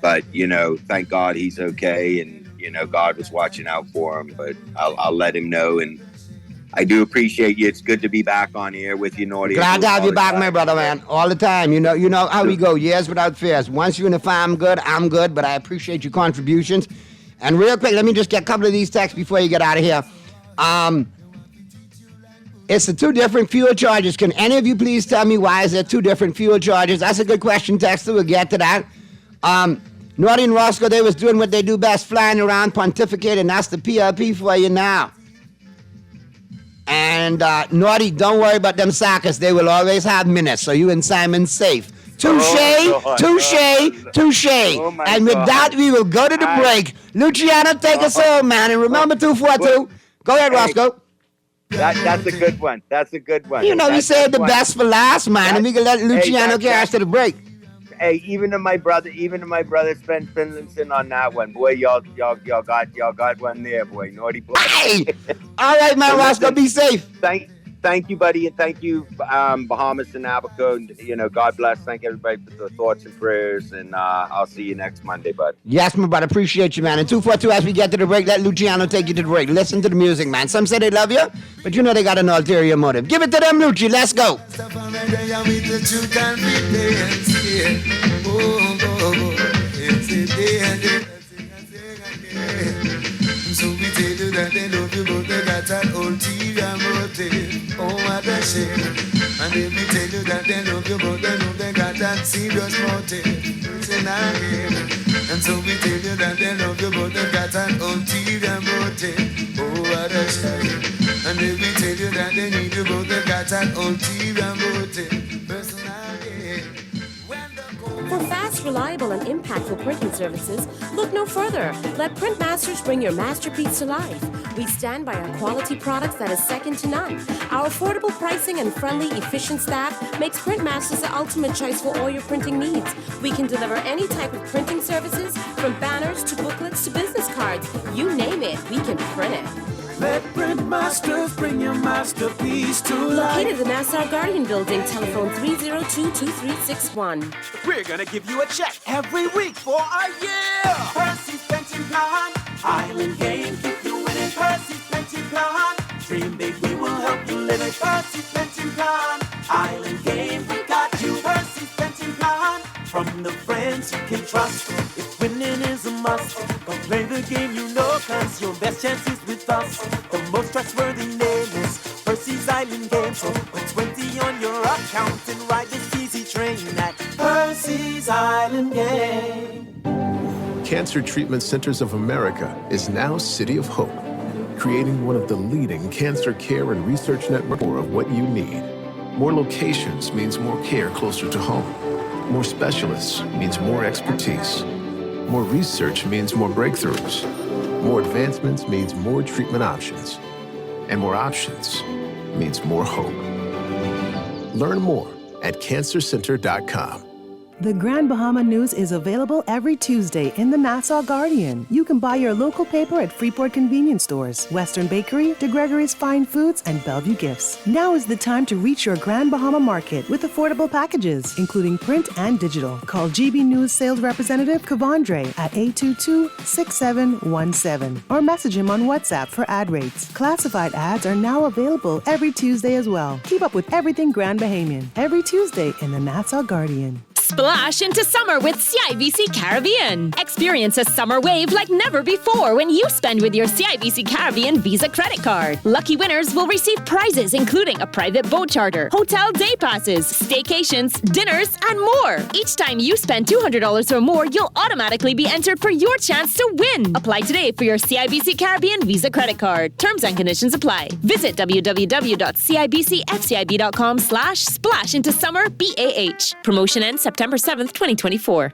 But, you know, thank God he's okay, and, you know, God was watching out for him, but I'll let him know, and I do appreciate you. It's good to be back on here with you, Naughty. Glad to have you back, my brother, man. All the time. You know how we go. Years without fears. Once you and the fam good, I'm good, but I appreciate your contributions. And real quick, let me just get a couple of these texts before you get out of here. It's the 2 different fuel charges. Can any of you please tell me why is there 2 different fuel charges? That's a good question, Texter. We'll get to that. Naughty and Roscoe, they was doing what they do best, flying around, pontificating. That's the PLP for you now. And Naughty, don't worry about them suckers. They will always have minutes, so you and Simon safe. Touche. And with that, we will go to the break. Luciano, take us home, man. And remember 242. Go ahead, Roscoe. That's a good one. That's a good one. You know, we saved the best for last, man. And we can let Luciano carry us to the break. Hey, even to my brother Sven Finlinson on that one, boy. Y'all got one there, boy. Naughty boy. Hey, all right, man. Roscoe, be safe. Thank you, buddy, and thank you, Bahamas and Abaco. And, you know, God bless. Thank everybody for the thoughts and prayers, and I'll see you next Monday, bud. Yes, my brother. Appreciate you, man. And 242, as we get to the break, let Luciano take you to the break. Listen to the music, man. Some say they love you, but you know they got an ulterior motive. Give it to them, Luci. Let's go. So we tell you that they love you, but a shame. And if they tell you that they love you, but they know they got that serious motive. Listen again. And so we tell you that they love you, but they got an ulterior motive. Oh, what a shame. And if we tell you that they need you, but they got an ulterior motive. Listen again. For fast, reliable, and impactful printing services, look no further. Let Printmasters bring your masterpiece to life. We stand by our quality products that is second to none. Our affordable pricing and friendly, efficient staff makes Printmasters the ultimate choice for all your printing needs. We can deliver any type of printing services, from banners to booklets to business cards. You name it, we can print it. Let Printmasters bring your masterpiece to life. Located in the Nassau Guardian Building, telephone 302-2361. We're gonna give you a check every week for a year. Percy's Pension Plan, Island Game, keep you winning. Percy's Pension Plan, dream big, we will help you live it. Percy's Pension Plan, Island Game, we got you. Percy's Pension Plan, from the friends you can trust. If winning is a must, go play the game you know, cause your best chance is with us. The most trustworthy name is Percy's Island Game. So put 20 on your account and ride this easy train at Percy's Island Game. Cancer Treatment Centers of America is now City of Hope, creating one of the leading cancer care and research networks of what you need. More locations means more care closer to home. More specialists means more expertise. More research means more breakthroughs. More advancements means more treatment options. And more options means more hope. Learn more at cancercenter.com. The Grand Bahama News is available every Tuesday in the Nassau Guardian. You can buy your local paper at Freeport Convenience Stores, Western Bakery, DeGregory's Fine Foods, and Bellevue Gifts. Now is the time to reach your Grand Bahama market with affordable packages, including print and digital. Call GB News sales representative Kavandre at 822-6717 or message him on WhatsApp for ad rates. Classified ads are now available every Tuesday as well. Keep up with everything Grand Bahamian every Tuesday in the Nassau Guardian. Splash into summer with CIBC Caribbean. Experience a summer wave like never before when you spend with your CIBC Caribbean Visa credit card. Lucky winners will receive prizes including a private boat charter, hotel day passes, staycations, dinners, and more. Each time you spend $200 or more, you'll automatically be entered for your chance to win. Apply today for your CIBC Caribbean Visa credit card. Terms and conditions apply. Visit www.cibcfcib.com/splash into summer BAH. Promotion ends September 7th, 2024.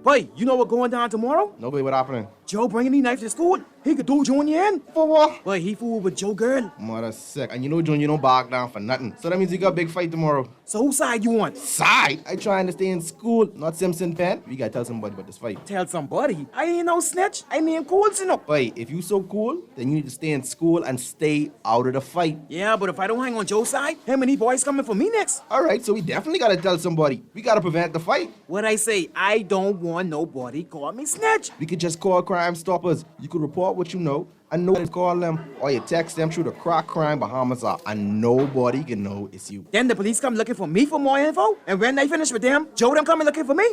Boy, you know what going down tomorrow? No, boy, what happening? Joe bringing these knives to school. He could do Junior in. For what? Boy, he fooled with Joe girl. Mother sick. And you know Junior don't bark down for nothing. So that means you got a big fight tomorrow. So whose side you on? Side? I trying to stay in school, not Simpson Pen. We gotta tell somebody about this fight. Tell somebody? I ain't no snitch. I mean cool, you know. Boy, if you so cool, then you need to stay in school and stay out of the fight. Yeah, but if I don't hang on Joe's side, him and these boys coming for me next. Alright, so we definitely gotta tell somebody. We gotta prevent the fight. What I say, I don't want nobody call me snitch. We could just call Crime Stoppers. You could report what you know, and nobody call them, or you text them through the Crack Crime Bahamas app, and nobody can know it's you. Then the police come looking for me for more info, and when they finish with them, Joe them coming looking for me?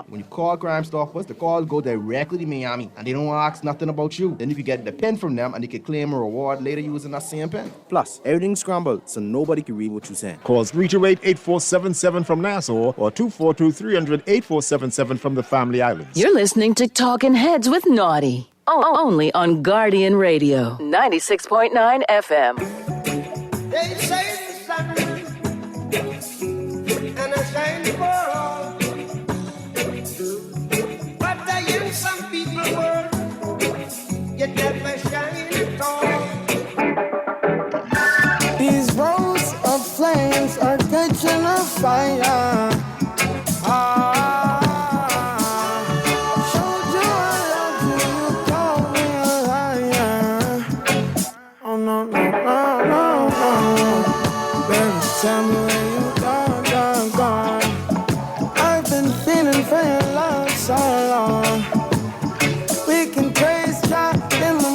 When you call Crime Stoppers, the calls go directly to Miami, and they don't ask nothing about you. Then you can get the pen from them, and you can claim a reward later using that same pen. Plus, everything's scrambled, so nobody can read what you're saying. Call 328-8477 from Nassau, or 242-300-8477 from the Family Islands. You're listening to Talking Heads with Naughty. Only on Guardian Radio, 96.9 FM. They say the sun and I shine for all, but I am some people world, yet never shine at all. These rows of flames are catching a fire. Tell me where you gone. I've been feeling for your love so long. We can praise God in the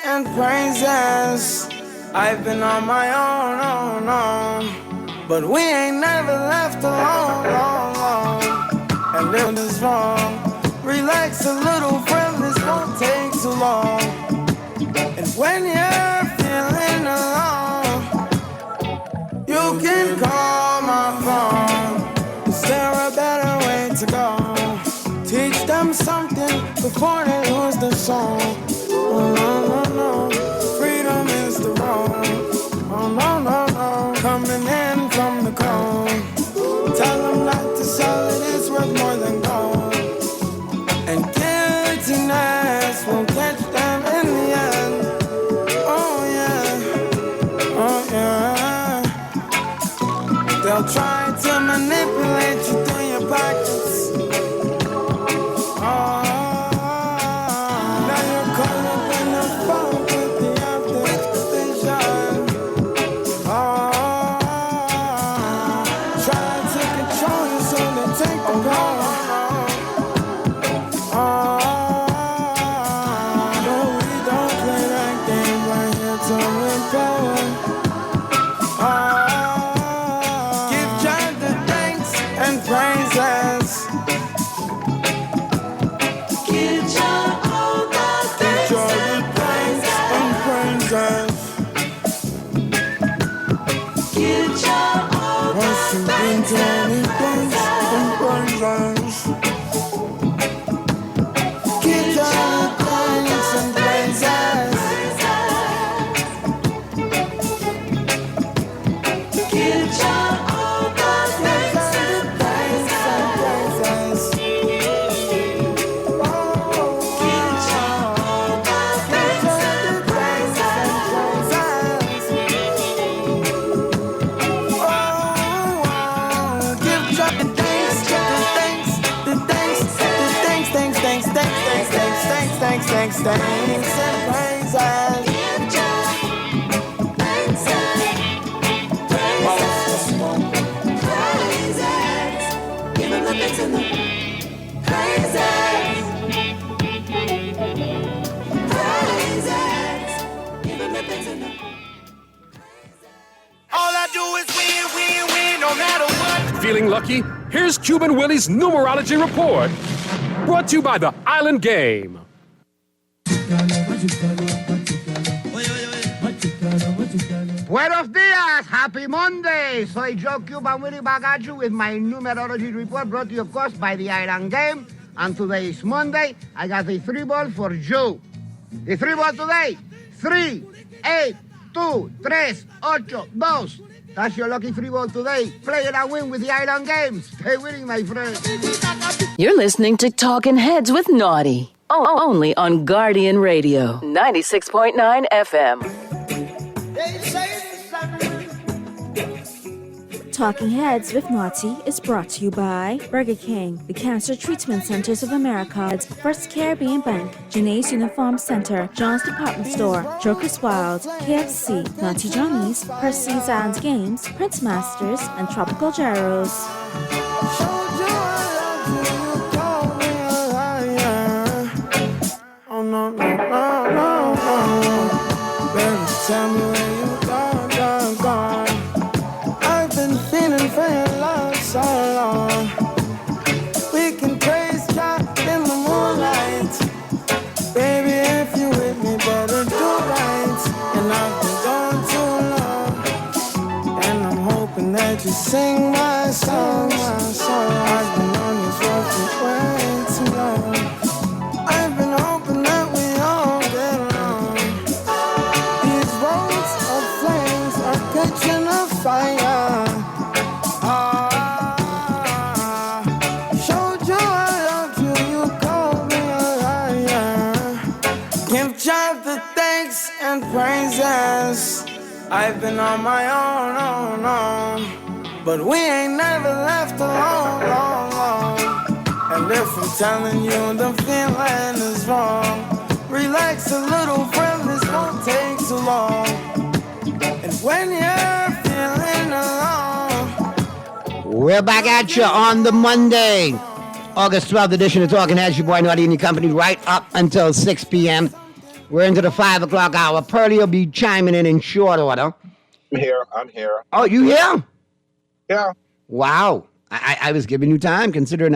and praises. I've been on my own, but we ain't never left alone. And if it's wrong, relax a little, friend, this won't take too long. And when you're feeling alone, you can call my phone. Is there a better way to go? Teach them something before they lose the song. Oh no, freedom is the road. Oh no, coming in from the cold. Tell them not to sell it, it's worth more than gold. And guiltiness will catch them in the end. Oh yeah. They'll try to manipulate you through your pockets. Thanks and praises. Give him the thanks and the praises. Give him the thanks and the All I do is win, no matter what. Feeling lucky? Here's Cuban Willie's numerology report. Brought to you by the Island Game. Buenos dias, happy Monday. Soy Joe Cuban Willie Bagachu with my numerology report brought to you, of course, by the Island Game. And today is Monday. I got the 3 ball for Joe. The 3 ball today, 3, 8, 2, 3, 8, 2. That's your lucky 3 ball today. Play it and win with the Island Game. Stay winning, my friend. You're listening to Talking Heads with Naughty. Only on Guardian Radio, 96.9 FM. Talking Heads with Naughty is brought to you by Burger King, the Cancer Treatment Centers of America, First Caribbean Bank, Janae's Uniform Center, John's Department Store, Joker's Wild, KFC, Naughty Johnny's, Percy's and Games, Prince Masters, and Tropical Gyros. No. Baby, tell me where you gone. I've been feeling for your love so long. We can praise God in the moonlight. Baby, if you with me, better do right. And I've been gone too long. And I'm hoping that you sing my song. I've been on this road for way too long. I've been hoping that we all get along. These roads of flames are catching a fire. Showed you I loved you, you called me a liar. Give God the thanks and praises. I've been on my own, but we ain't never left alone. And if I'm telling you the feeling is wrong, relax a little, friend, this won't take too long. And when you're feeling alone, We're back at you on the Monday, August 12th edition of Talking Heads. Your boy Naughty and your company right up until 6 p.m. We're into the 5 o'clock hour. Pearlie will be chiming in short order. I'm here. Oh, you here? Yeah. Wow. I was giving you time, considering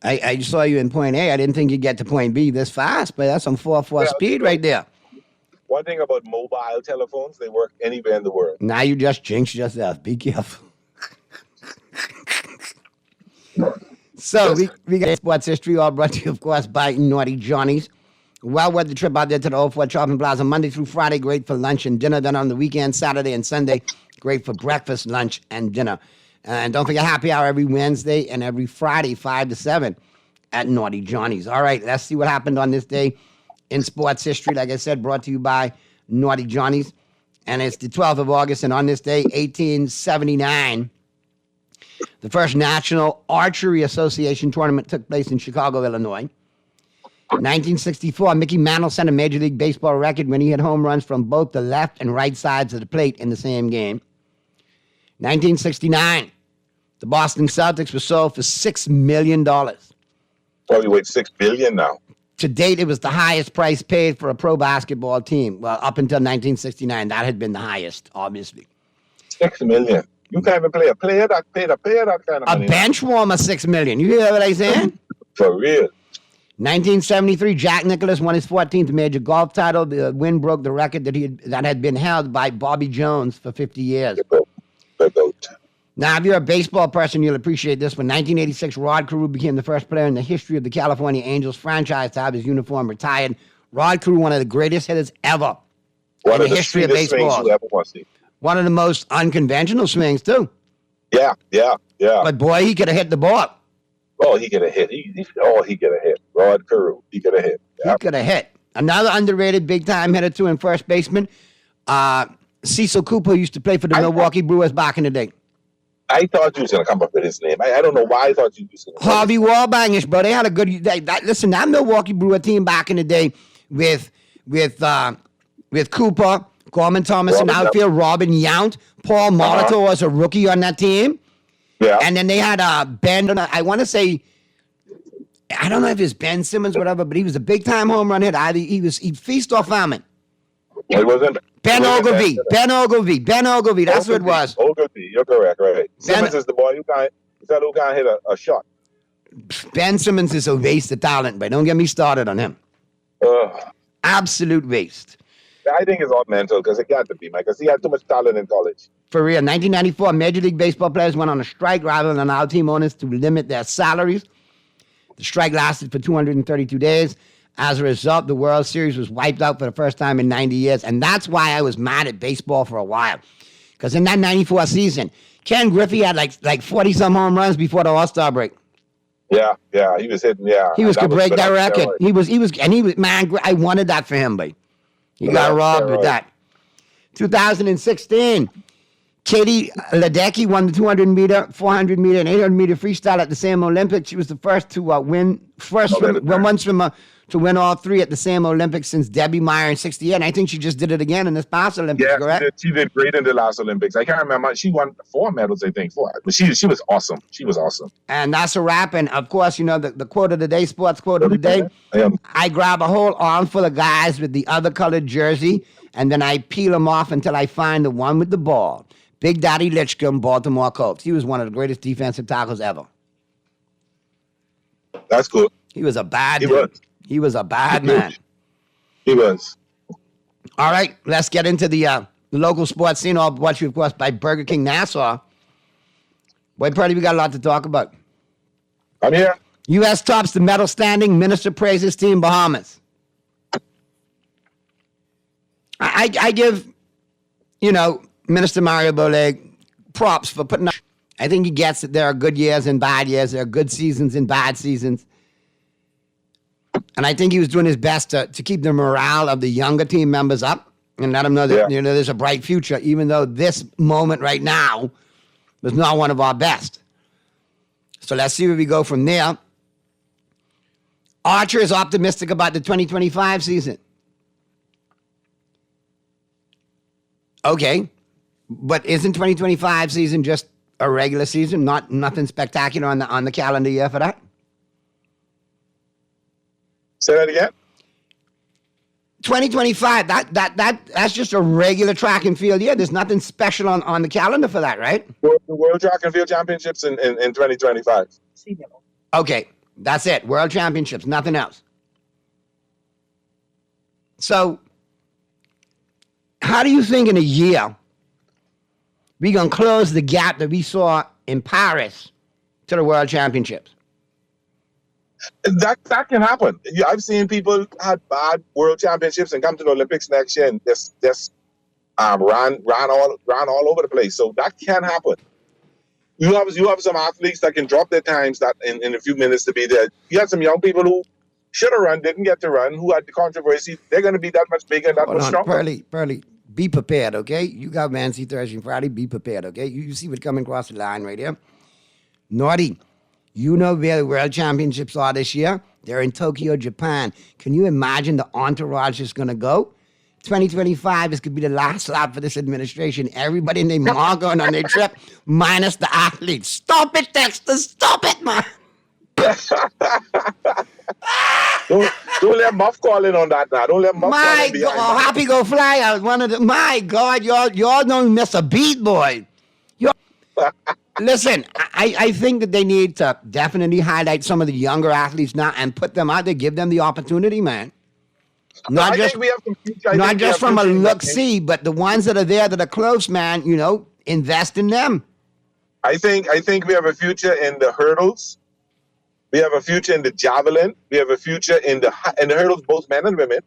I saw you in point A. I didn't think you'd get to point B this fast, but that's some 4-4 speed right there. One thing about mobile telephones, they work anywhere in the world. Now you just jinxed yourself. Be careful. So we got sports history, all brought to you, of course, by Naughty Johnny's. Well worth the trip out there to the Old Fort Shopping Plaza Monday through Friday. Great for lunch and dinner. Then on the weekend, Saturday and Sunday, great for breakfast, lunch, and dinner. And don't forget happy hour every Wednesday and every Friday, 5 to 7 at Naughty Johnny's. All right, let's see what happened on this day in sports history. Like I said, brought to you by Naughty Johnny's. And it's the 12th of August. And on this day, 1879, the first National Archery Association tournament took place in Chicago, Illinois. 1964, Mickey Mantle set a Major League Baseball record when he hit home runs from both the left and right sides of the plate in the same game. 1969, the Boston Celtics were sold for $6 million. Probably worth $6 billion now. To date, it was the highest price paid for a pro basketball team. Well, up until 1969, that had been the highest, obviously. $6 million. You can't even play a player that paid a player that kind of money. A bench warmer, $6 million. You hear what I'm saying? For real. 1973, Jack Nicklaus won his 14th major golf title. The win broke the record that had been held by Bobby Jones for 50 years. Now, if you're a baseball person, you'll appreciate this. When 1986, Rod Carew became the first player in the history of the California Angels franchise to have his uniform retired. Rod Carew, one of the greatest hitters ever in the history of baseball. One of the most unconventional swings, too. Yeah. But, boy, he could have hit the ball. Oh, he could have hit. He could have hit. Rod Carew, he could have hit. Yep. He could have hit. Another underrated big-time hitter, too, in first baseman. Cecil Cooper used to play for the Milwaukee Brewers back in the day. I thought you was going to come up with his name. I don't know why I thought you was going to. Harvey Wallbangish, bro. They had a good. Listen, that Milwaukee Brewer team back in the day with Cooper, Gorman Thomas in outfield, Robin Yount, Paul Molitor was a rookie on that team. Yeah. And then they had Ben. I want to say, I don't know if it's Ben Simmons, whatever, but he was a big time home run hitter. He'd feast or famine. It wasn't. Ben Ogilvie. That's what it was. Ogilvie, you're correct, right? Simmons is the boy who can't hit a shot. Ben Simmons is a waste of talent, but don't get me started on him. Absolute waste. I think it's all mental because it got to be, because he had too much talent in college. For real, 1994, Major League Baseball players went on a strike rather than allow team owners to limit their salaries. The strike lasted for 232 days. As a result, the World Series was wiped out for the first time in 90 years. And that's why I was mad at baseball for a while. Because in that 94 season, Ken Griffey had like 40-some home runs before the All-Star break. Yeah, he was hitting, He could break that record. He was, man, I wanted that for him, but he got robbed with that. 2016, Katie Ledecky won the 200-meter, 400-meter, and 800-meter freestyle at the same Olympics. She was the first to win all three at the same Olympics since Debbie Meyer in 68. And I think she just did it again in this past Olympics, correct? She did great in the last Olympics. I can't remember. She won 4 medals, I think. 4. But she was awesome. She was awesome. And that's a wrap. And, of course, the quote of the day, sports quote of the day, I grab a whole armful of guys with the other colored jersey, and then I peel them off until I find the one with the ball. Big Daddy Litchcomb, Baltimore Colts. He was one of the greatest defensive tackles ever. That's good. He was a bad dude. He was a bad man. He was. All right, let's get into the local sports scene. I'll watch you, of course, by Burger King Nassau. Boy, Purdy, we got a lot to talk about. I'm here. U.S. tops the medal standing. Minister praises Team Bahamas. I give, Minister Mario Boleg props for putting up. I think he gets it. There are good years and bad years. There are good seasons and bad seasons. And I think he was doing his best to keep the morale of the younger team members up and let them know that there's a bright future, even though this moment right now was not one of our best. So let's see where we go from there. Archer is optimistic about the 2025 season. Okay, but isn't 2025 season just a regular season? Nothing spectacular on the calendar year for that? Say that again. 2025, that's just a regular track and field year. There's nothing special on the calendar for that, right? The World Track and Field Championships in 2025. Okay, that's it. World Championships, nothing else. So, how do you think in a year we're going to close the gap that we saw in Paris to the World Championships? That can happen. Yeah, I've seen people had bad World Championships and come to the Olympics next year and just ran all over the place. So that can happen. You have some athletes that can drop their times that in a few minutes to be there. You had some young people who should have run, didn't get to run, who had the controversy. They're going to be that much bigger and that much stronger. Pearly, be prepared, okay? You got Wednesday, Thursday, and Friday. Be prepared, okay? You see what's coming across the line right here. Naughty. You know where the World Championships are this year? They're in Tokyo, Japan. Can you imagine the entourage is going to go? 2025, this could be the last lap for this administration. Everybody and their mom going on their trip, minus the athletes. Stop it, Dexter. Stop it, man. Don't let Muff call in on that now. Don't let Muff call in behind that. Happy Go Fly out. One of the. My God, y'all don't miss a beat, boy. Listen, I think that they need to definitely highlight some of the younger athletes now and put them out there, give them the opportunity, man. Not just from a look-see, but the ones that are there that are close, man, invest in them. I think we have a future in the hurdles. We have a future in the javelin. We have a future in the hurdles, both men and women.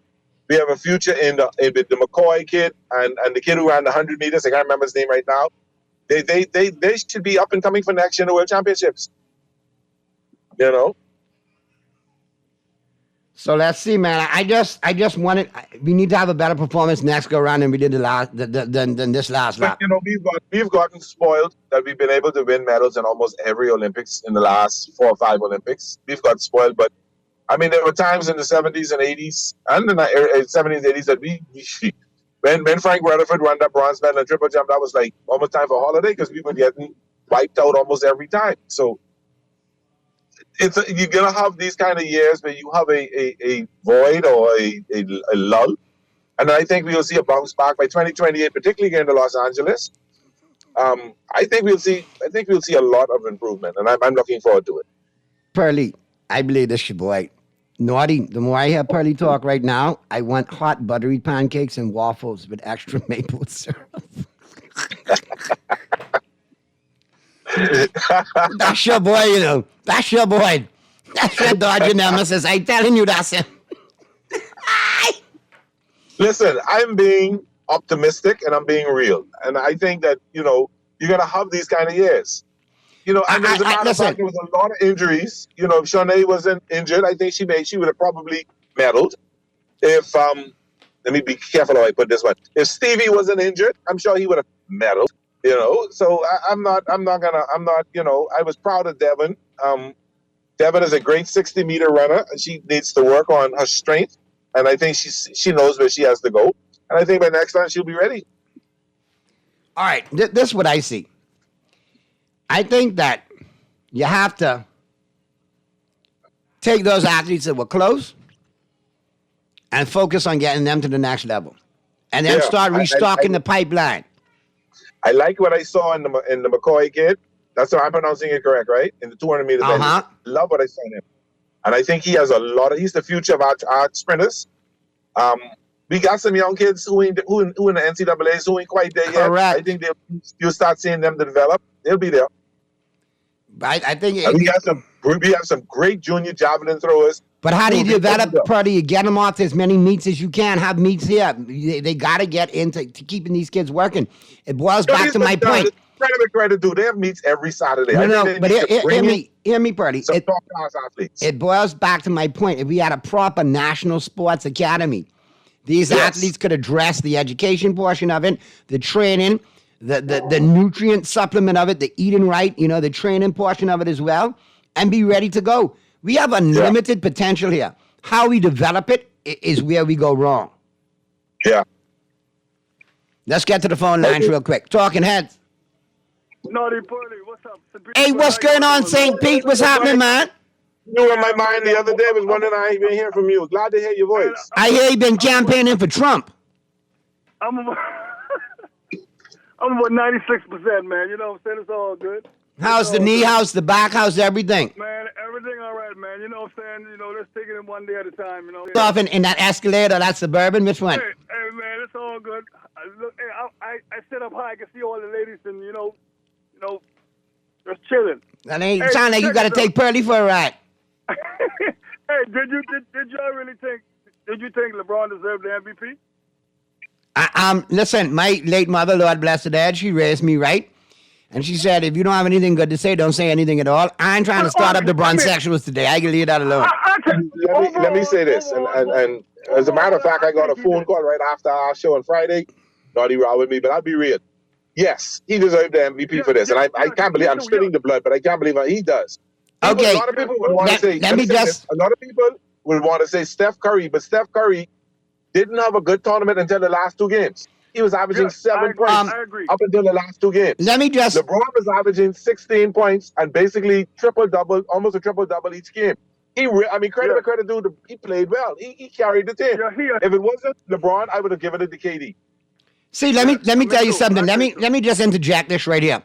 We have a future in the McCoy kid and the kid who ran the 100 meters. I can't remember his name right now. They should be up and coming for next year in the World Championships. So let's see, man. I just wanted. We need to have a better performance next go around than we did than this last lap. We've gotten spoiled that we've been able to win medals in almost every Olympics in the last 4 or 5 Olympics. We've got spoiled, but I mean there were times in the 70s and 80s and the 70s, 80s that we when Frank Rutherford won that bronze medal in triple jump, that was like almost time for a holiday because we were getting wiped out almost every time. So you're gonna have these kind of years where you have a void or a lull, and I think we'll see a bounce back by 2028, particularly again to Los Angeles. I think we'll see a lot of improvement, and I'm looking forward to it. Pearly, I believe this, your boy. Naughty, the more I hear Pearly talk right now, I want hot buttery pancakes and waffles with extra maple syrup. That's your boy, That's your boy. That's your Dodger nemesis. I'm telling you, that's him. Listen, I'm being optimistic and I'm being real. And I think that, you're going to have these kind of years. And as a matter of fact, there was a lot of injuries. If Shanae wasn't injured, I think she would have probably medaled. If, let me be careful how I put this one. If Stevie wasn't injured, I'm sure he would have medaled. So I was proud of Devin. Devin is a great 60-meter runner, and she needs to work on her strength. And I think she knows where she has to go. And I think by next time she'll be ready. All right, this is what I see. I think that you have to take those athletes that were close and focus on getting them to the next level. And then start restocking the pipeline. I like what I saw in the McCoy kid. That's how I'm pronouncing it correct, right? In the 200 meters. Love what I saw in him. And I think he has he's the future of our sprinters. We got some young kids who in the NCAAs who ain't quite there yet. I think you'll start seeing them develop. They'll be there. I think we have some great junior javelin throwers. But how do you develop Purdy? You get them off as many meets as you can. Have meets here. They got to get into keeping these kids working. It boils back to my point. Credit due. They have meets every Saturday. But hear me, Purdy. It boils back to my point. If we had a proper national sports academy, these athletes could address the education portion of it, the training, the nutrient supplement of it, the eating right, the training portion of it as well, and be ready to go. We have unlimited potential here. How we develop it is where we go wrong. Yeah. Let's get to the phone lines real quick. Talking Heads. Naughty Pearly, what's up? Hey, what's going on, St. Pete? What's happening, man? You were in my mind the other day. Was wondering I ain't been hearing from you. Glad to hear your voice. I hear you been campaigning for Trump. I'm about 96%, man. You know what I'm saying? It's all good. How's the knee? How's the back? How's everything? Man, everything all right, man. You know what I'm saying? You know, let's take it one day at a time, you know. Off in that Escalade, that Suburban, which one? Hey, man, it's all good. I sit up high, I can see all the ladies, and you know, just chilling. That ain't sound like you got to take Pearly for a ride. Hey, did y'all really think? Did you think LeBron deserved the MVP? Listen, my late mother, Lord bless her dad, she raised me right. And she said, if you don't have anything good to say, don't say anything at all. I ain't trying to start up the Bronsexuals today. I can leave that alone. Let me say this. And as a matter of fact, I got a phone call right after our show on Friday. Naughty row with me, but I'll be real. Yes, he deserved the MVP for this. And I can't believe, I'm spitting the blood, but I can't believe he does. Okay. A lot of people would want to say, a lot of people would want to say Steph Curry, but Steph Curry didn't have a good tournament until the last two games. He was averaging 7 points up until the last two games. LeBron was averaging 16 points and basically triple-double, almost a triple-double each game. Credit due, he played well. He carried the team. If it wasn't LeBron, I would have given it to KD. See, let me tell you something. Let me just interject this right here.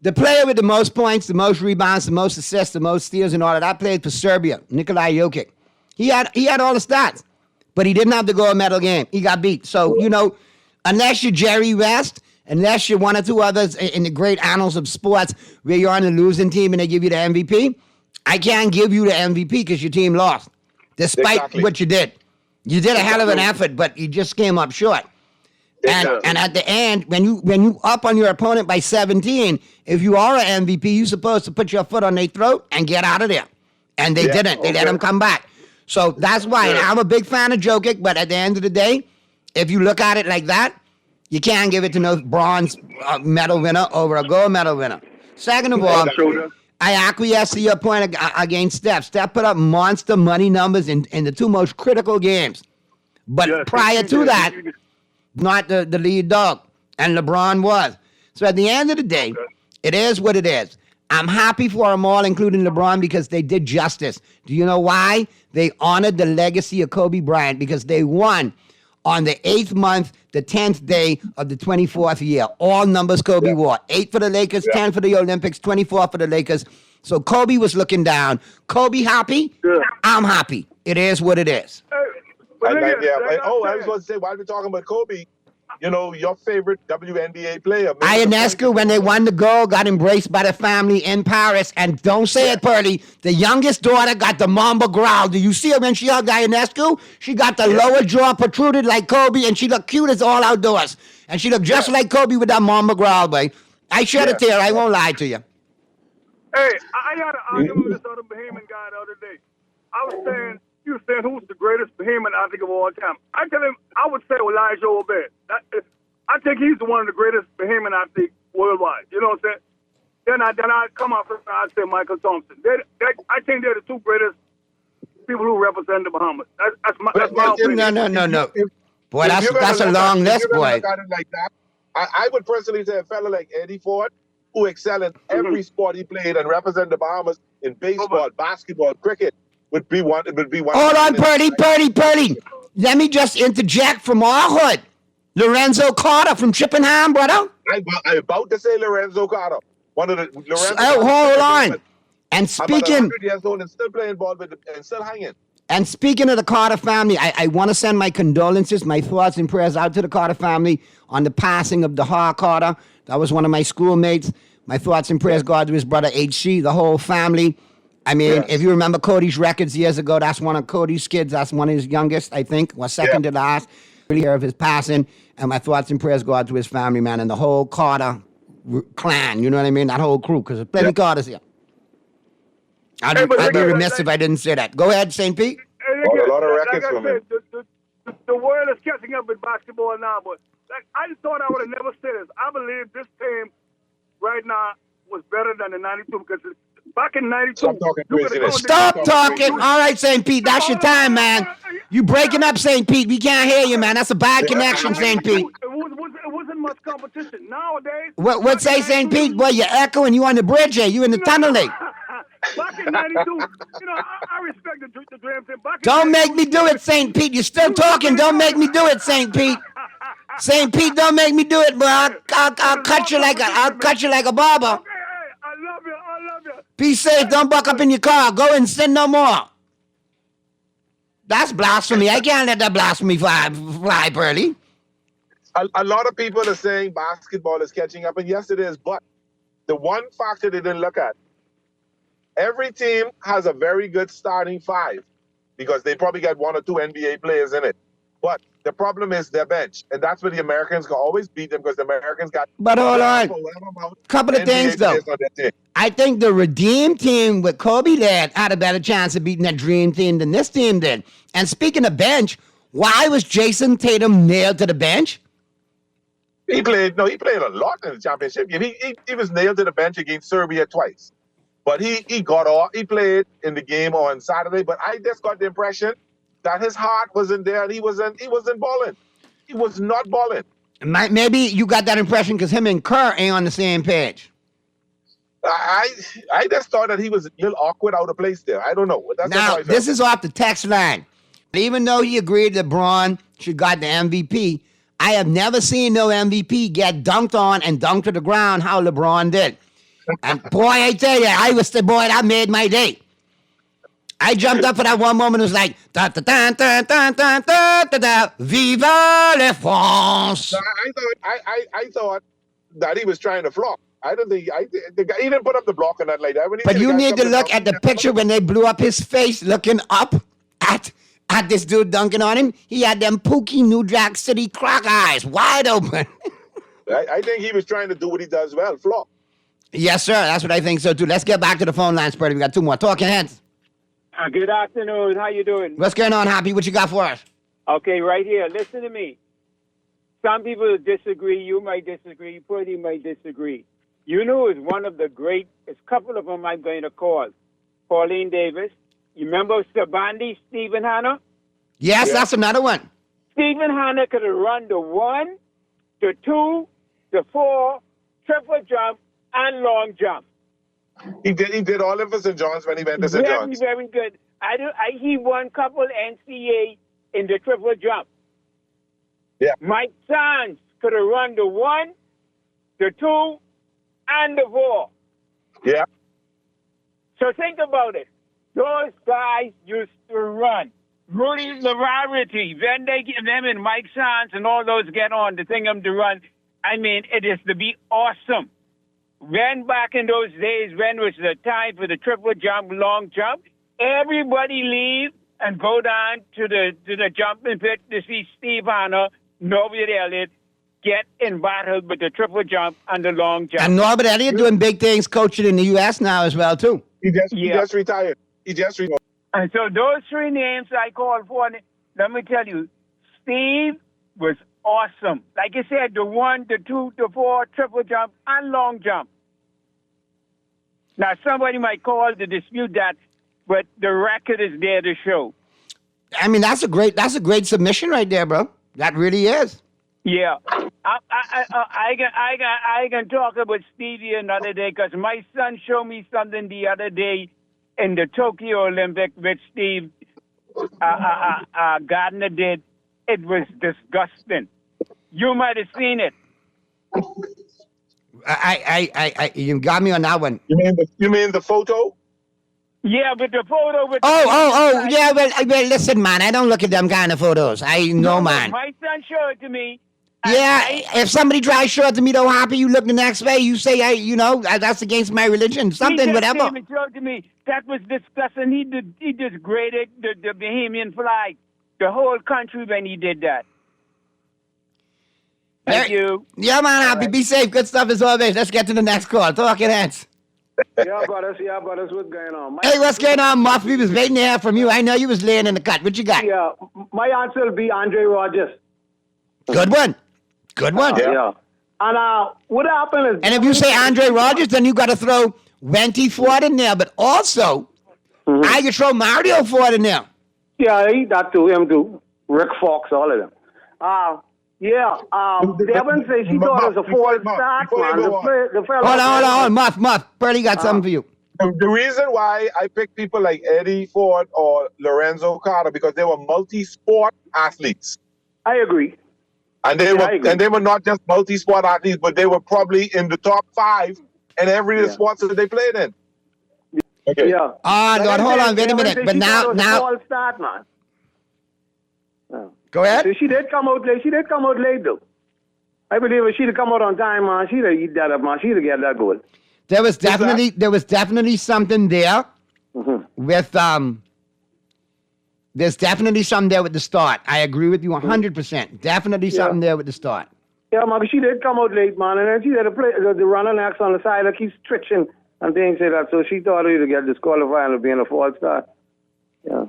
The player with the most points, the most rebounds, the most assists, the most steals, and all that played for Serbia, Nikola Jokic. He had all the stats, but he didn't have the gold medal game. He got beat. So, unless you're Jerry West, unless you're one or two others in the great annals of sports where you're on the losing team and they give you the MVP, I can't give you the MVP because your team lost, despite what you did. You did a hell of an effort, but you just came up short. And at the end, when you up on your opponent by 17, if you are an MVP, you're supposed to put your foot on their throat and get out of there. And they didn't. They let him come back. So that's why. And I'm a big fan of Jokic, but at the end of the day, if you look at it like that, you can't give it to no bronze medal winner over a gold medal winner. Second of all, I acquiesce to your point against Steph. Steph put up monster money numbers in the two most critical games. But prior to that, not the lead dog, and LeBron was. So at the end of the day, it is what it is. I'm happy for them all, including LeBron, because they did justice. Do you know why? They honored the legacy of Kobe Bryant because they won on the 8th month, the 10th day of the 24th year. All numbers Kobe wore. 8 for the Lakers, 10 for the Olympics, 24 for the Lakers. So Kobe was looking down. Kobe happy? I'm happy. It is what it is. I was going to say, while we're talking about Kobe, your favorite WNBA player. Ionescu, when they won the gold, got embraced by the family in Paris. And don't say it, Pearly, the youngest daughter got the Mamba growl. Do you see her when she hugged Ionescu? She got the lower jaw protruded like Kobe, and she looked cute as all outdoors. And she looked just like Kobe with that Mamba growl, boy. I shed a tear. I won't lie to you. Hey, I had an argument with this other Bahamian guy the other day. He was saying who's the greatest Bahamian athlete of all time. I tell him, I would say Elijah Obed. I think he's one of the greatest Bahamian athletes worldwide. You know what I'm saying? Then I come out and I say Michael Thompson. I think they're the two greatest people who represent the Bahamas. That's my opinion. No. Boy, that's a long list, boy. Like that, I would personally say a fella like Eddie Ford, who excelled in every sport he played and represent the Bahamas in baseball, basketball, cricket. Would be one. Hold on, Purdy. Let me just interject from our hood. Lorenzo Carter from Chippenham, brother. I'm about to say Lorenzo Carter. One of the hold on. And speaking, 100 years old and still playing ball and still hanging. And speaking of the Carter family, I want to send my condolences, my thoughts and prayers out to the Carter family on the passing of DeHar Carter. That was one of my schoolmates. My thoughts and prayers go out to his brother HC, the whole family. I mean, if you remember Cody's records years ago, that's one of Cody's kids. That's one of his youngest, I think, was second to last. Really hear of his passing, and my thoughts and prayers go out to his family, man, and the whole Carter clan. You know what I mean? That whole crew, because there's plenty of Carters here. I'd be remiss if I didn't say that. Go ahead, St. Pete. A lot of records from him. The world is catching up with basketball now, but I just thought I would have never said this. I believe this team right now was better than the 92 because back in 92. Stop talking. All right, St. Pete, that's your time, man. You breaking up, St. Pete. We can't hear you, man. That's a bad connection, St. Pete. It wasn't much competition. Nowadays. What say, St. Pete? Boy, you're echoing. You on the bridge here. You in the tunnel. Back in '92. You know, I respect the Dream Team. Don't make me do it, St. Pete. You're still talking. Don't make me do it, St. Pete. St. Pete, don't make me do it, bro. I'll cut you like a barber. Okay, hey, I love you. Be safe. Don't buck up in your car. Go and sin no more. That's blasphemy. I can't let that blasphemy fly, Pearly. A lot of people are saying basketball is catching up, and yes, it is. But the one factor they didn't look at, every team has a very good starting five because they probably got one or two NBA players in it. But the problem is their bench, and that's where the Americans can always beat them because the Americans got. But hold on, couple of things though. I think the Redeem team with Kobe there had a better chance of beating that Dream team than this team did. And speaking of bench, why was Jason Tatum nailed to the bench? He played a lot in the championship game. He was nailed to the bench against Serbia twice. But he got off. He played in the game on Saturday, but I just got the impression that his heart wasn't there and he wasn't balling. He was not balling. Maybe you got that impression because him and Kerr ain't on the same page. I just thought that he was a little awkward, out of place there. I don't know. Now, this is off the text line. Even though he agreed that LeBron should got the MVP, I have never seen no MVP get dunked on and dunked to the ground how LeBron did. And boy, I tell you, I was the boy that made my day. I jumped up for that one moment. It was like, da da da da da da da da da, Viva la France. I thought that he was trying to flop. I don't think the guy, he didn't put up the block on that like that. But you need to look at the picture when they blew up his face, looking up at this dude dunking on him. He had them Pookie New Jack City croc eyes wide open. I think he was trying to do what he does well, flop. Yes, sir. That's what I think so too. Let's get back to the phone lines, Purdy. We got two more talking heads. Good afternoon. How you doing? What's going on, Happy? What you got for us? Okay, right here. Listen to me. Some people disagree. You might disagree. Purdy might disagree. You know, is one of the great. It's a couple of them I'm going to call. Pauline Davis. You remember Sabandi, Stephen Hanna? Yes, that's another one. Stephen Hanna could have run the 1, the 2, the 4, triple jump, and long jump. He did all of us in John's when he went to St. John's. Very good. He won couple NCAA in the triple jump. Yeah. Mike Sands could have run the 1, the 2, and the 4. Yeah. So think about it. Those guys used to run. Rudy Lararity, then they give them and Mike Sands and all those get on to think them to run. I mean, it is to be awesome. When back in those days, when was the time for the triple jump, long jump, everybody leave and go down to the jumping pit to see Steve Hanna, Norbert Elliott, get in battle with the triple jump and the long jump. And Norbert Elliott doing big things coaching in the U.S. now as well, too. He just retired. He just retired. And so those three names I called for, let me tell you, Steve was awesome. Like I said, the 1, the 2, the 4, triple jump, and long jump. Now, somebody might call to dispute that, but the record is there to show. I mean, that's a great submission right there, bro. That really is. Yeah. I can talk about Stevie another day because my son showed me something the other day in the Tokyo Olympic which Steve Gardner did. It was disgusting. You might have seen it. You got me on that one. You mean the photo? Yeah, but the photo with yeah. Well, listen, man. I don't look at them kind of photos. I know, man. My son showed it to me. Yeah, if somebody tries to show it to me, though, Happy, you look the next way. You say, that's against my religion. Something, whatever. He showed to me. That was disgusting. He degraded the Bahamian flag, the whole country when he did that. Thank you. Yeah, man, Happy. Be safe. Good stuff as always. Let's get to the next call. Talking heads. Yeah, brothers. What's going on? Hey, what's going on, Muff? We was waiting to hear from you. I know you was laying in the cut. What you got? Yeah, my answer will be Andre Rogers. Good one. Yeah. And what happened is... And if you say Andre Rogers, then you got to throw Wenty Ford in there. But also, I could throw Mario Ford in there. Yeah, that too. Him too. Rick Fox, all of them. Devin says he thought it was a false start, man. Hold on. Muff. Pearly got something for you. The reason why I pick people like Eddie Ford or Lorenzo Carter because they were multi-sport athletes. I agree. And they were not just multi-sport athletes, but they were probably in the top 5 in every of the sports that they played in. Okay. Yeah. Lord, hold on, wait a minute. But now, False start, man. Go ahead. So she did come out late. She did come out late, though. I believe if she'd have come out on time, man, she'd have eat that up, man. She'd have get that goal. There was definitely something there with there's definitely something there with the start. I agree with you 100%. Definitely something there with the start. Yeah, man, she did come out late, man, and then she had to play the running axe on the side that keeps twitching and things like that. So she thought he'd get disqualified and being a false start. Yeah.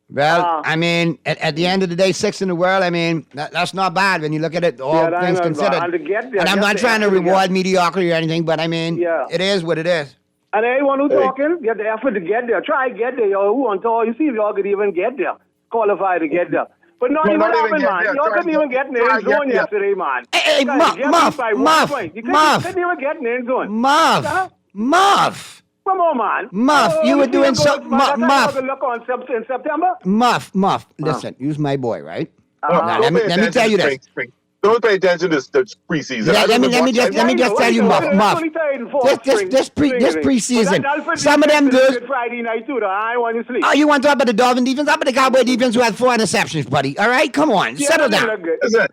Well, I mean, at the end of the day, 6th in the world, I mean, that's not bad when you look at it, all things considered. And I'm not trying to reward mediocrity or anything, but I mean, it is what it is. And anyone who's talking, get the effort to get there. Try to get there, yo. Who on tour? You see if y'all could even get there. Qualify to get there. But not even happened, man. Y'all couldn't even get in the end zone yesterday, man. Hey, Muff. You couldn't even get in the end zone. Muff. Come on, man. Muff, you were doing something. Muff. Look on in September. Muff. Listen, you's my boy, right? Now, let me tell you this. Don't pay attention to the preseason. Yeah, let me just tell you, Muff. This preseason, some of them dudes. Friday night too, I want to sleep. Oh, you want to talk about the Dolphin defense? How about the Cowboy defense who had 4 interceptions, buddy? All right, come on, settle down. Listen,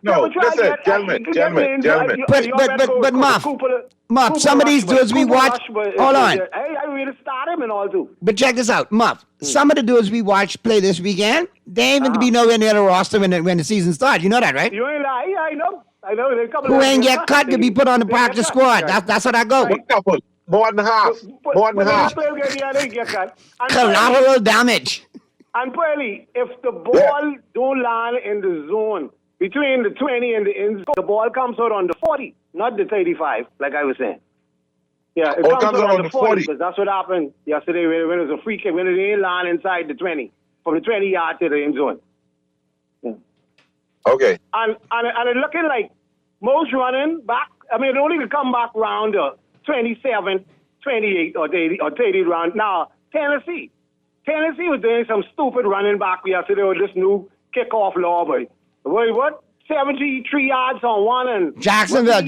gentlemen. But Muff, some of these dudes we watch. Hold on. Hey, I really start him and all too. But check this out, Muff. Some of the dudes we watch play this weekend, they ain't even to be nowhere near the roster when the season starts. You know that, right? You ain't lying. I know. Who ain't get cut to be put on the practice squad? That's how that goes. More than half. Collateral damage. And Pearly, if the ball don't land in the zone between the 20 and the end zone, the ball comes out on the 40, not the 35, like I was saying. Yeah, it comes out on the 40 because that's what happened yesterday when it was a free kick, when it didn't land inside the 20, from the 20 yard to the end zone. Yeah. Okay. And it's looking like most running back, I mean, it only could come back round 27, 28 or 30 round. Now, Tennessee was doing some stupid running back yesterday with this new kickoff law, but what? 73 yards on one and... Jacksonville.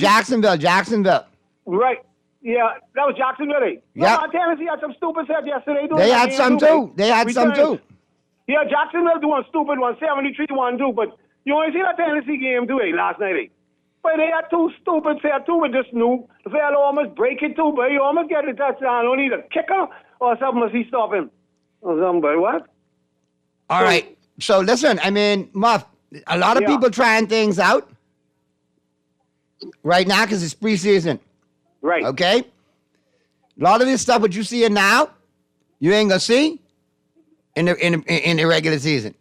Right. Yeah, that was Jacksonville. Yeah. No, Tennessee had some stupid set yesterday. They had some too. Yeah, Jacksonville doing stupid one, 73-1-2, but you only see that Tennessee game too, last night. But they had 2 stupid set too with this new. The fella almost break it too, but he almost get the touchdown. Only the kicker or something must he stop him. Or something, but what? All right. So listen, I mean, Muff, a lot of people trying things out right now because it's preseason. Right. Okay? A lot of this stuff, what you see now, you ain't going to see in the regular season.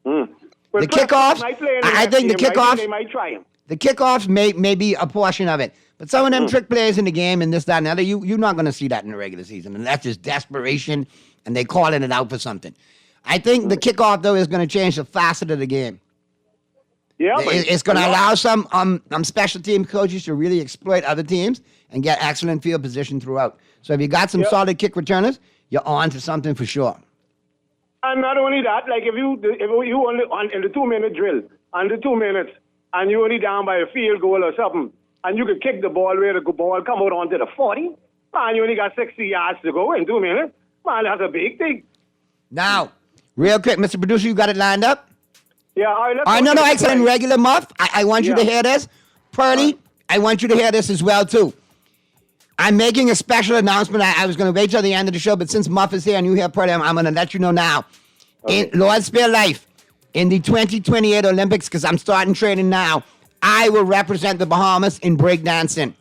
The kickoffs, I think the kickoffs, they might try him. The kickoffs may be a portion of it. But some of them trick plays in the game and this, that, and the other, you're not going to see that in the regular season. And that's just desperation, and they calling it out for something. I think the kickoff, though, is going to change the facet of the game. Yeah, it's going to allow some special team coaches to really exploit other teams and get excellent field position throughout. So if you got some solid kick returners, you're on to something for sure. And not only that, like if you only in the 2-minute drill, under 2 minutes, and you only down by a field goal or something, and you could kick the ball where the ball come out onto the 40, man, you only got 60 yards to go in 2 minutes. Man, that's a big thing. Now, real quick, Mr. Producer, you got it lined up? Yeah, all right. All right, no, excellent. Regular Muff, I want you to hear this. Pearly, I want you to hear this as well, too. I'm making a special announcement. I was going to wait till the end of the show, but since Muff is here and you hear Pearly, I'm going to let you know now. Okay. In Lord Spare Life, in the 2028 Olympics, because I'm starting training now, I will represent the Bahamas in breakdancing.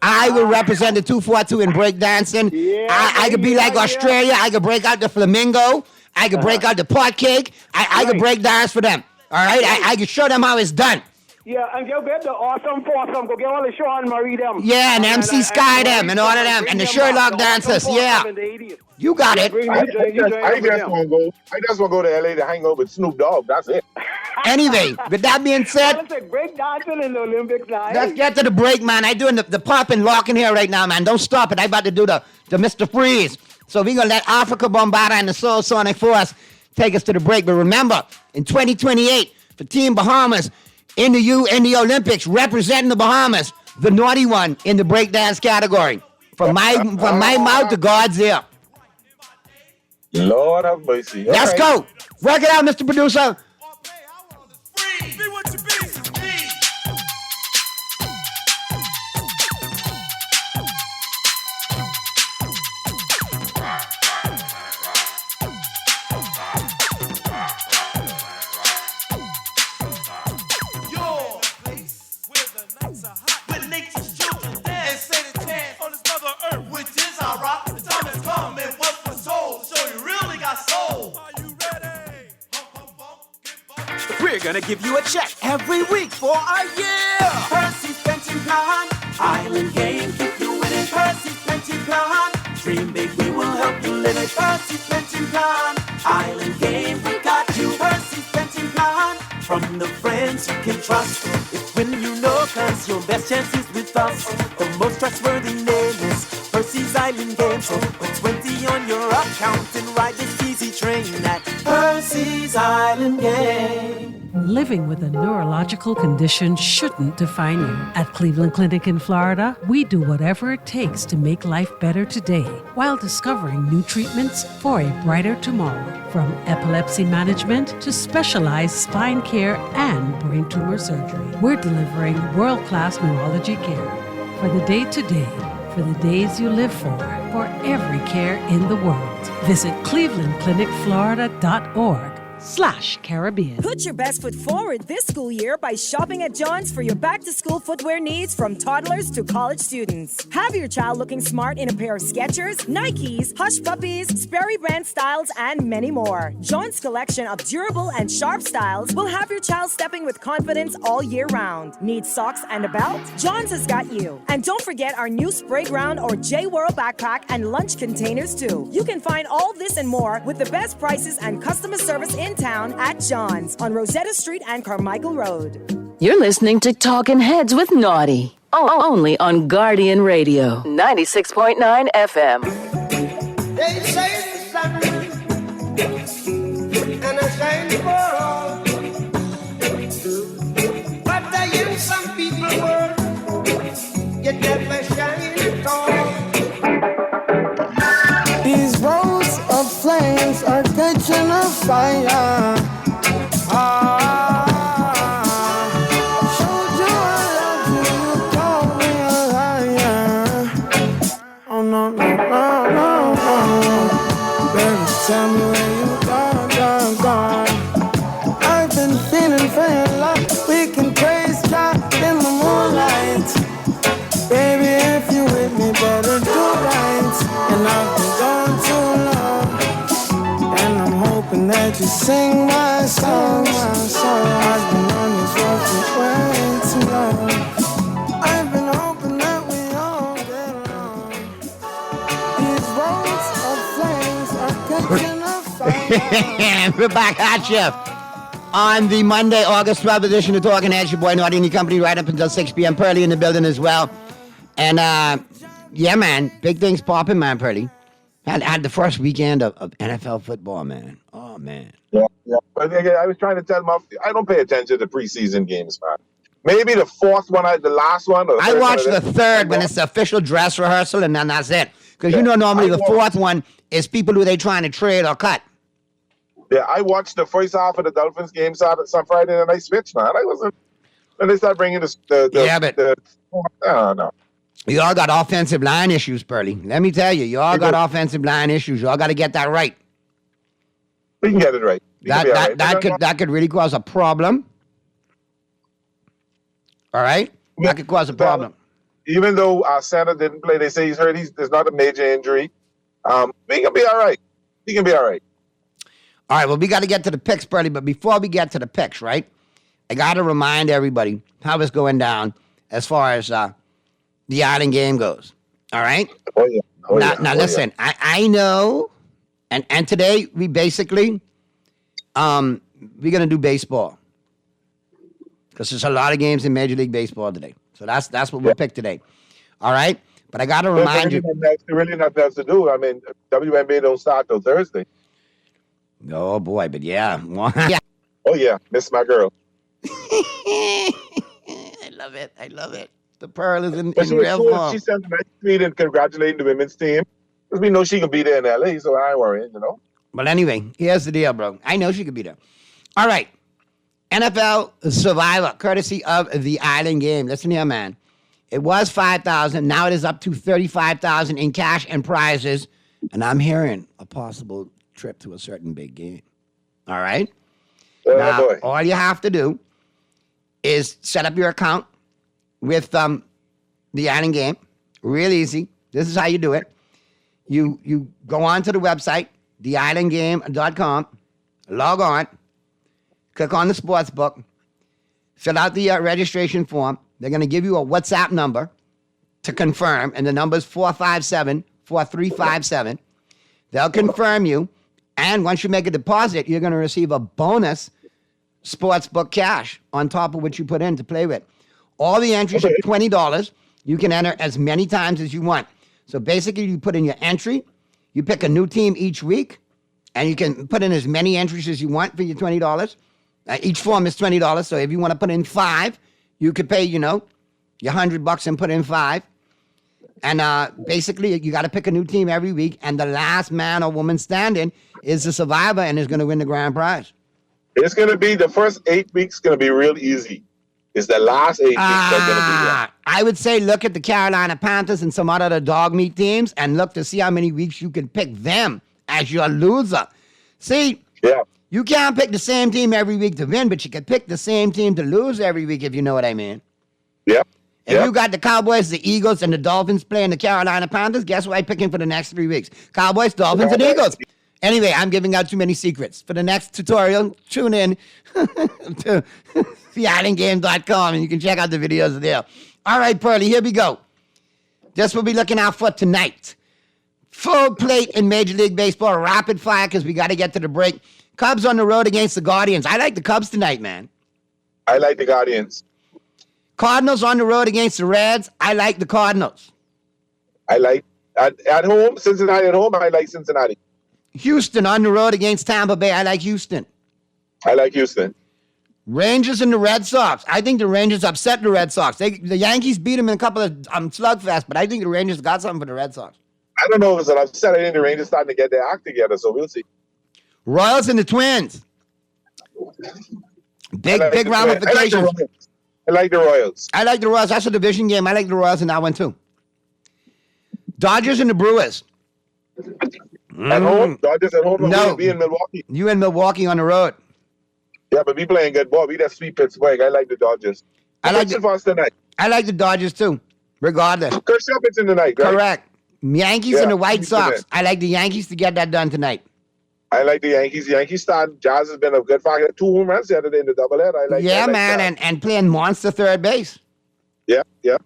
I will represent the 242 in breakdancing. Yeah, I could be like Australia. I could break out the flamingo. I could break out the pot cake. I could break dance for them. All right? I could show them how it's done. Yeah, and go get the awesome foursome. Go get all the Sean Marie them. Yeah, and MC Sky them and all of them. And the Sherlock dancers. Yeah. You got it. I just want to go to LA to hang out with Snoop Dogg. That's it. Anyway, with that being said, Let's say break dancing in the Olympics now. let's get to the break, man. I doing the pop and lock in here right now, man. Don't stop it. I about to do the Mr. Freeze. So we're going to let Africa Bombada and the Soul Sonic Force take us to the break. But remember, in 2028, for Team Bahamas, in the Olympics, representing the Bahamas, the naughty one in the breakdance category. From my mouth to God's ear. Lord have mercy. Let's go. Work it out, Mr. Producer. We're gonna give you a check every week for a year. Percy's Pension Plan, Island Game, keep you winning. Percy's Pension Plan, dream big, we will help you live it. Percy's Pension Plan, Island Game, we got you. Percy's Pension Plan, from the friends you can trust. It's when you know, cause your best chance is with us. The most trustworthy name is Percy's Island Game. So put 20 on your account and ride this easy train at Percy's Island Game. Living with a neurological condition shouldn't define you. At Cleveland Clinic in Florida, we do whatever it takes to make life better today while discovering new treatments for a brighter tomorrow. From epilepsy management to specialized spine care and brain tumor surgery, we're delivering world-class neurology care for the day-to-day, for the days you live for every care in the world. Visit clevelandclinicflorida.org/Caribbean. Put your best foot forward this school year by shopping at John's for your back-to-school footwear needs from toddlers to college students. Have your child looking smart in a pair of Skechers, Nikes, Hush Puppies, Sperry brand styles, and many more. John's collection of durable and sharp styles will have your child stepping with confidence all year round. Need socks and a belt? John's has got you. And don't forget our new Spray Ground or J-Whirl backpack and lunch containers too. You can find all this and more with the best prices and customer service in town at John's on Rosetta Street and Carmichael Road. You're listening to Talking Heads with Naughty. Only on Guardian Radio, 96.9 FM. They say the sun and I shine for all. But I hear some people world you never shine at all. These rows of flames are catching a fire. Showed you I love you, you called me a liar. Oh no, no, no, no, no. Baby, tell me where you gone. I've been feeling for your love. We can praise God in the moonlight. Baby, if you with me, better do right. And I've been gone too long. And I'm hoping that you sing my song. I've been on this road for way too long. I've been hoping that we all get along. These roads of flames are catching a fire. We're back at you on the Monday, August 12th edition of Talking Heads. Your boy Naughty and your company right up until 6 p.m. Pearly in the building as well. And yeah, man, big things popping, man, Pearly. Had the first weekend of NFL football, man. Oh, man. Yeah. But again, I was trying to tell them, I don't pay attention to preseason games, man. Maybe the fourth one, the last one. Or I watched the third when it's the official dress rehearsal, and then that's it. Because normally the fourth one is people who they trying to trade or cut. Yeah, I watched the first half of the Dolphins game some Friday, and I switched, man. I wasn't. And they start bringing I don't know. You all got offensive line issues, Pearly. Let me tell you, you all got offensive line issues. You all got to get that right. We can get it right. That could really cause a problem. All right? That could cause a problem. Even though our center didn't play, they say he's hurt. There's not a major injury. We can be all right. He can be all right. All right, well, we got to get to the picks, Pearly. But before we get to the picks, right, I got to remind everybody how it's going down as far as the Island game goes. All right? Oh, yeah. Now listen, yeah. I know, and today we basically, we're going to do baseball. because there's a lot of games in Major League Baseball today. So that's what we'll pick today. All right? But I got to remind you. There's really nothing else to do. I mean, WNBA don't start till Thursday. Oh, boy, but yeah. Yeah. Oh, yeah. Miss my girl. I love it. I love it. The Pearl is in real form. She sent a nice tweet and congratulating the women's team. Because we know she can be there in L.A., so I ain't worrying, you know. But anyway, here's the deal, bro. I know she could be there. All right. NFL Survivor, courtesy of the Island Game. Listen here, man. It was $5,000. Now it is up to $35,000 in cash and prizes. And I'm hearing a possible trip to a certain big game. All right? Now, boy. all you have to do is set up your account with the Island Game. Real easy. This is how you do it. You go on to the website, theislandgame.com, log on, click on the sports book, fill out the registration form. They're going to give you a WhatsApp number to confirm, and the number is 457-4357. They'll confirm you, and once you make a deposit, you're going to receive a bonus sportsbook cash on top of what you put in to play with. All the entries are $20. You can enter as many times as you want. So basically, you put in your entry, you pick a new team each week, and you can put in as many entries as you want for your $20. Each form is $20, so if you want to put in 5, you could pay, your $100 and put in 5. And basically, you got to pick a new team every week, and the last man or woman standing is the survivor and is going to win the grand prize. It's going to be the first 8 weeks going to be real easy. It's the last 8 weeks that's going to be rough. I would say look at the Carolina Panthers and some other dog meat teams and look to see how many weeks you can pick them as your loser. See, you can't pick the same team every week to win, but you can pick the same team to lose every week, if you know what I mean. Yep. If you got the Cowboys, the Eagles, and the Dolphins playing the Carolina Panthers, guess what I'm picking for the nenext 3 weeks? Cowboys, Dolphins, and Eagles. Anyway, I'm giving out too many secrets. For the next tutorial, tune in to theislandgame.com, and you can check out the videos there. All right, Pearly, here we go. This we'll be looking out for tonight. Full plate in Major League Baseball, rapid fire, because we got to get to the break. Cubs on the road against the Guardians. I like the Cubs tonight, man. I like the Guardians. Cardinals on the road against the Reds. I like the Cardinals. I like, at home, Cincinnati at home, I like Cincinnati. Houston on the road against Tampa Bay. I like Houston. I like Houston. Rangers and the Red Sox. I think the Rangers upset the Red Sox. The Yankees beat them in a couple of slugfests, but I think the Rangers got something for the Red Sox. I don't know if it's an upset. I think the Rangers starting to get their act together, so we'll see. Royals and the Twins. Big ramifications. I like the Royals. I like the Royals. That's a division game. I like the Royals in that one, too. Dodgers and the Brewers. At home? Dodgers at home? No. We in Milwaukee. You in Milwaukee on the road. Yeah, but we playing good ball. We that sweet Pittsburgh. I like the Dodgers. I like the Dodgers, too, regardless. Kirk Shelby's in tonight, right? Correct. Yankees and the White Sox. I like the Yankees to get that done tonight. I like the Yankees. Yankees starting. Jazz has been a good fight. 2 home runs the other day in the doubleheader. I like man, and playing monster third base. Yeah. You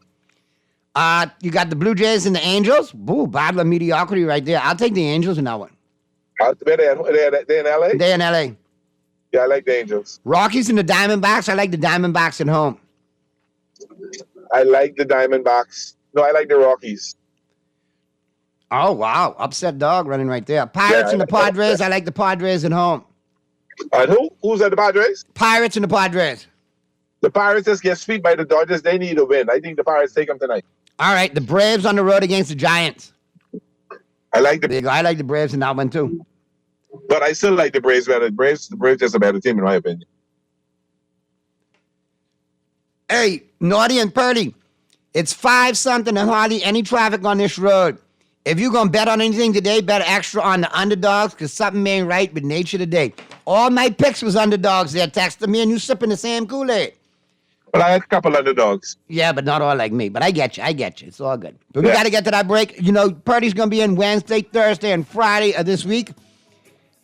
got the Blue Jays and the Angels. Boo, battle of mediocrity right there. I'll take the Angels in that one. They're in L.A.? They're in L.A. Yeah, I like the Angels. Rockies and the Diamondbacks. I like the Diamondbacks at home. I like the Diamondbacks. No, I like the Rockies. Oh, wow. Upset dog running right there. Pirates and the Padres. I like the Padres at home. Who? Who's at the Padres? Pirates and the Padres. The Pirates just get swept by the Dodgers. They need a win. I think the Pirates take them tonight. All right. The Braves on the road against the Giants. I like the Braves in that one, too. But I still like the Braves better. The Braves just a better team, in my opinion. Hey, Naughty and Purdy. It's 5-something and hardly any traffic on this road. If you're going to bet on anything today, bet extra on the underdogs because something ain't right with nature today. All my picks was underdogs there, texting me, and you sipping the same Kool-Aid. But I had a couple underdogs. Yeah, but not all like me. But I get you. It's all good. But we got to get to that break. Purdy's going to be in Wednesday, Thursday, and Friday of this week.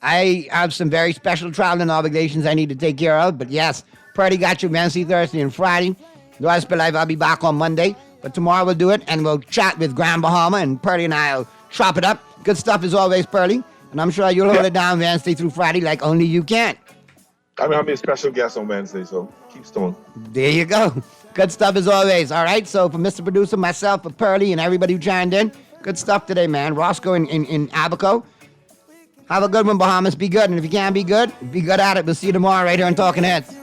I have some very special traveling obligations I need to take care of. But yes, Purdy got you Wednesday, Thursday, and Friday. The rest of my life, I'll be back on Monday. But tomorrow we'll do it, and we'll chat with Grand Bahama, and Purdy and I will chop it up. Good stuff as always, Purdy. And I'm sure you'll hold it down Wednesday through Friday like only you can. I'm having a special guest on Wednesday, so keep stoned. There you go. Good stuff as always. All right, so for Mr. Producer, myself, for Pearly, and everybody who chimed in, good stuff today, man. Roscoe in Abaco. Have a good one, Bahamas. Be good, and if you can't be good at it. We'll see you tomorrow right here on Talking Heads.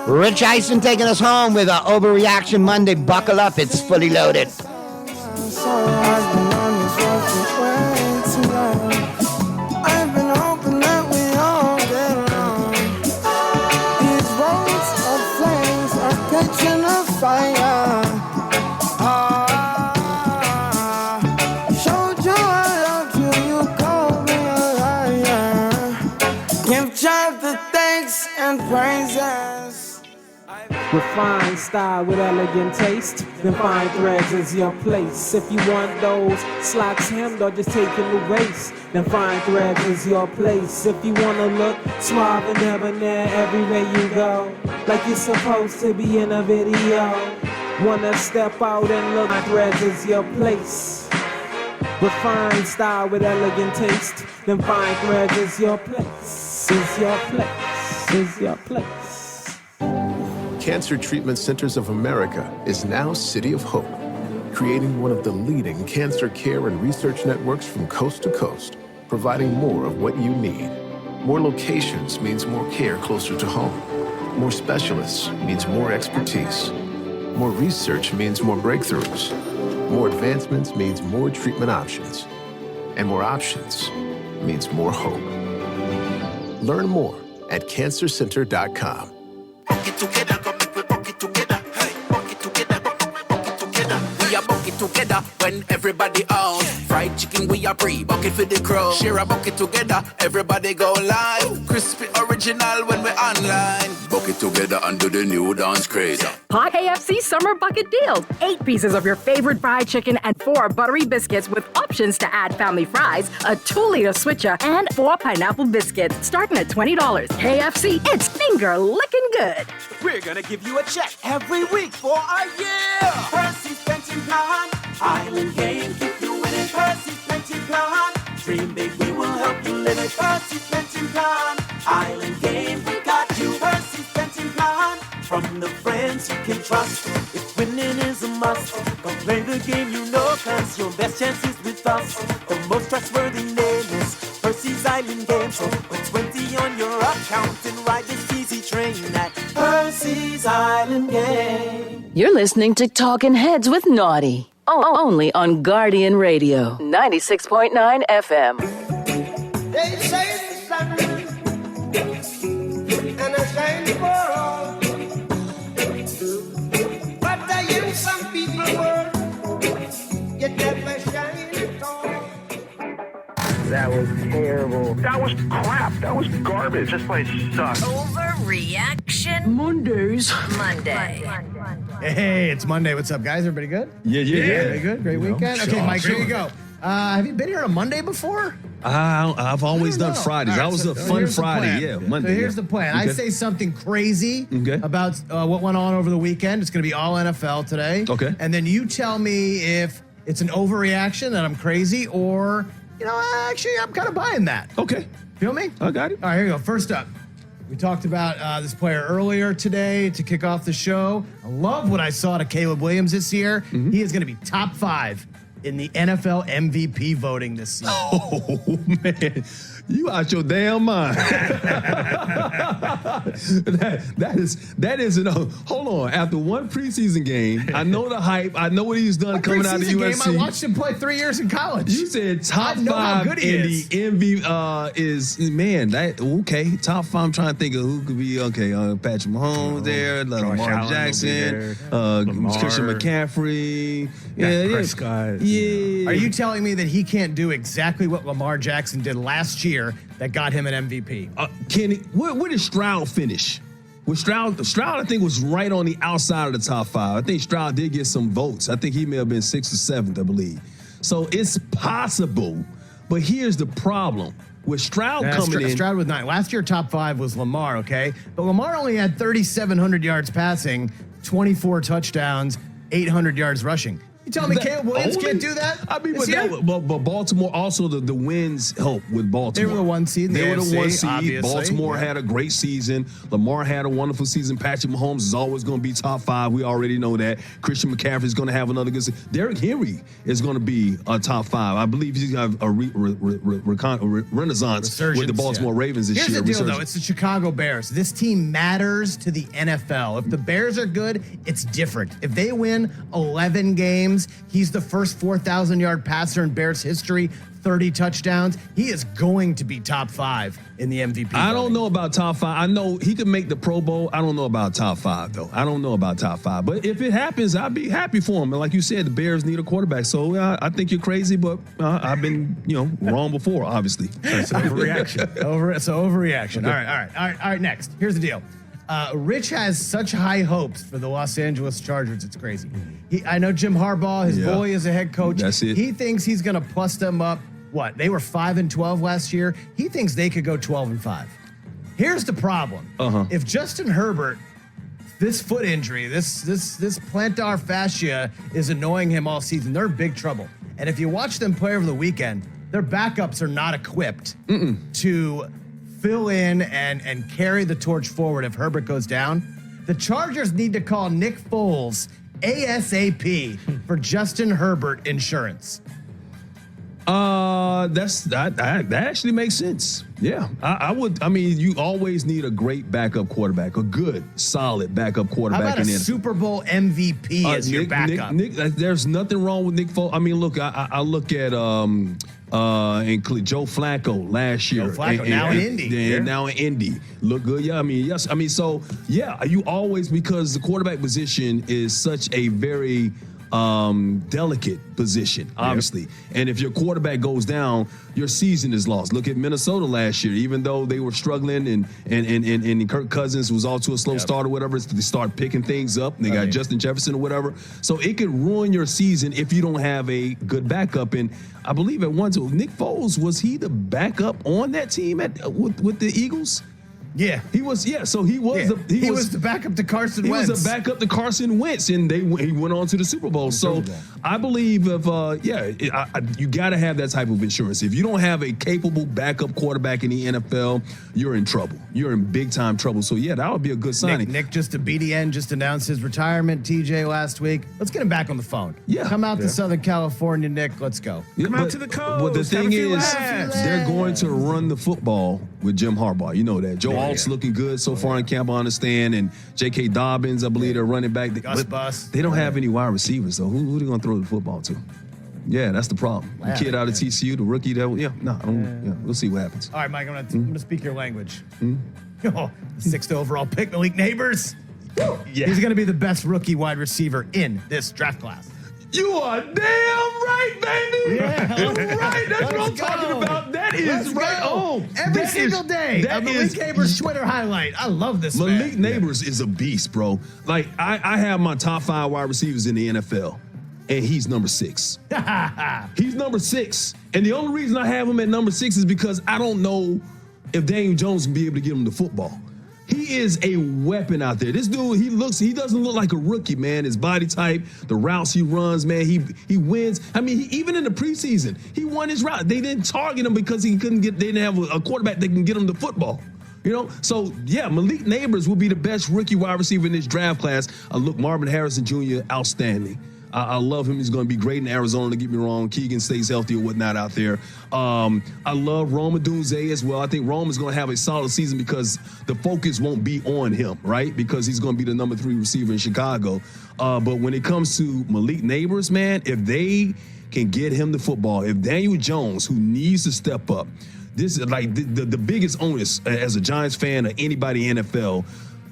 Rich Eisen taking us home with an Overreaction Monday. Buckle up, it's fully loaded. I've been hoping that we all get along. These roads of flames are catching a fire. Showed you I loved you, you called me a liar. Give God the thanks and praises. Refined style with elegant taste, then fine threads is your place. If you want those slacks hemmed or just taking the waist, then fine threads is your place. If you wanna look suave and debonair everywhere you go, like you're supposed to be in a video, wanna step out and look, fine threads is your place. Refined style with elegant taste, then fine threads is your place, is your place, is your place. Cancer Treatment Centers of America is now City of Hope, creating one of the leading cancer care and research networks from coast to coast, providing more of what you need. More locations means more care closer to home. More specialists means more expertise. More research means more breakthroughs. More advancements means more treatment options. And more options means more hope. Learn more at cancercenter.com. We are bucket together when everybody out. Fried chicken, we are free, bucket for the crow. Share a bucket together, everybody go live. Crispy original when we're online. Bucket together under the new dance craze. Hot KFC Summer Bucket Deals. 8 pieces of your favorite fried chicken and 4 buttery biscuits with options to add family fries, a 2-liter switcher, and 4 pineapple biscuits, starting at $20. KFC, it's finger licking good. We're gonna give you a check every week for a year. Percy's pension plan, Island game, keep you winning. Percy's pension plan, dream big, we will help you live it. Percy's pension plan, Island game, we got you. Percy's pension plan, from the friends you can trust. If winning is a must, go play the game you know, cause your best chance is with us. The most trustworthy name is Percy's Island game. So put 20 on your account and ride this easy train at Percy's Island game. You're listening to Talking Heads with Naughty. Only on Guardian Radio, 96.9 FM. They say the sun and a shiny world, but I hear some people world get never shine at all. That was terrible. That was crap. That was garbage. This place sucks. Overreaction Mondays. Monday. Hey, it's Monday. What's up, guys? Everybody good? Yeah. Very good. Great weekend. Okay, Mike, here you go. Have you been here on a Monday before? I've always done Fridays. That was a fun Friday. Yeah, Monday. So here's the plan. I say something crazy about what went on over the weekend. It's going to be all NFL today. Okay. And then you tell me if it's an overreaction that I'm crazy or, actually, I'm kind of buying that. Okay. Feel me? I got it. All right, here you go. First up. We talked about this player earlier today to kick off the show. I love what I saw to Caleb Williams this year. Mm-hmm. He is going to be top 5 in the NFL MVP voting this season. Oh, man. You out your damn mind. that is hold on. After one preseason game, I know the hype. I know what he's done coming out of USC. Game, I watched him play 3 years in college. You said top 5 in the MVP top 5. I'm trying to think of who could be Patrick Mahomes there, Lamar Jackson, Christian McCaffrey, Prescott. Yeah. Are you telling me that he can't do exactly what Lamar Jackson did last year that got him an MVP? Kenny, where did Stroud finish? Stroud, I think, was right on the outside of the top 5. I think Stroud did get some votes. I think he may have been 6th or 7th, I believe. So it's possible, but here's the problem. With Stroud coming in. Stroud with 9. Last year, top 5 was Lamar, okay? But Lamar only had 3,700 yards passing, 24 touchdowns, 800 yards rushing. You telling me Caleb Williams can't do that? I mean, but Baltimore also the wins help with Baltimore. They were the 1 seed. They were the 1 seed. Obviously. Baltimore had a great season. Lamar had a wonderful season. Patrick Mahomes is always going to be top 5. We already know that. Christian McCaffrey is going to have another good season. Derrick Henry is going to be a top 5. I believe he's going to have a renaissance with the Baltimore Ravens this year. Here's the deal, though. It's the Chicago Bears. This team matters to the NFL. If the Bears are good, it's different. If they win 11 games, he's the first 4,000-yard passer in Bears history, 30 touchdowns. He is going to be top 5 in the MVP. I don't know about top 5. I know he could make the Pro Bowl. I don't know about top 5, though. I don't know about top 5. But if it happens, I'd be happy for him. And like you said, the Bears need a quarterback. So I think you're crazy, but I've been, wrong before, obviously. It's overreaction. Overreaction. All right. Next, here's the deal. Rich has such high hopes for the Los Angeles Chargers. It's crazy. I know Jim Harbaugh, his boy is a head coach. That's it. He thinks he's going to plus them up. What? They were 5-12 last year. He thinks they could go 12-5. Here's the problem. If Justin Herbert, this foot injury, this plantar fascia is annoying him all season, they're in big trouble. And if you watch them play over the weekend, their backups are not equipped to fill in and carry the torch forward if Herbert goes down. The Chargers need to call Nick Foles ASAP for Justin Herbert insurance. That actually makes sense. Yeah, I would. I mean, you always need a great backup quarterback, a good, solid backup quarterback. How about a Super Bowl MVP as your backup? Nick, there's nothing wrong with Nick Foles. I mean, look, I look at Joe Flacco last year. Joe Flacco now in Indy. Now in Indy. Look good. Yeah, I mean, yes. I mean, so yeah, you always, because the quarterback position is such a very delicate position, obviously. And if your quarterback goes down, your season is lost. Look at Minnesota last year. Even though they were struggling and Kirk Cousins was off to a slow start or whatever, they start picking things up. And they got Justin Jefferson or whatever. So it could ruin your season if you don't have a good backup. And I believe at once, Nick Foles, was he the backup on that team with the Eagles? Yeah, he was. Yeah, so he was the backup to Carson Wentz. He was a backup to Carson Wentz, and he went on to the Super Bowl. So I believe you got to have that type of insurance. If you don't have a capable backup quarterback in the NFL, you're in trouble. You're in big time trouble. So yeah, that would be a good signing. Nick just a BDN just announced his retirement. TJ last week. Let's get him back on the phone. Yeah, come out to Southern California, Nick. Let's go. Come out to the coast. But the thing is, they're going to run the football with Jim Harbaugh. You know that. Joe Alt's looking good so far in camp, I understand, and J.K. Dobbins, I believe they're running back. They don't have any wide receivers, though. Who are they going to throw the football to? Yeah, that's the problem. The kid out of TCU, the rookie, we'll see what happens. All right, Mike, I'm going to speak your language. Oh, 6th overall pick, Malik Neighbors. Yeah. He's going to be the best rookie wide receiver in this draft class. You are damn right, baby. Yeah, right. That's what I'm talking about. That is right on. Every single day. That Malik Neighbors Twitter highlight. I love this Malik Neighbors is a beast, bro. Like, I have my top 5 wide receivers in the NFL, and he's number 6. He's number 6. And the only reason I have him at number 6 is because I don't know if Daniel Jones can be able to get him the football. He is a weapon out there. This dude, he doesn't look like a rookie, man. His body type, the routes he runs, man, he wins. I mean, even in the preseason, he won his route. They didn't target him because they didn't have a quarterback that can get him the football. You know, so yeah, Malik Neighbors will be the best rookie wide receiver in this draft class. Look, Marvin Harrison Jr., outstanding. I love him. He's going to be great in Arizona, to get me wrong. Keegan stays healthy or whatnot out there. I love Rome Odunze as well. I think Rome is going to have a solid season because the focus won't be on him, right? Because he's going to be the number 3 receiver in Chicago. But when it comes to Malik Neighbors, man, if they can get him the football, if Daniel Jones, who needs to step up, this is like the biggest onus as a Giants fan or anybody in NFL,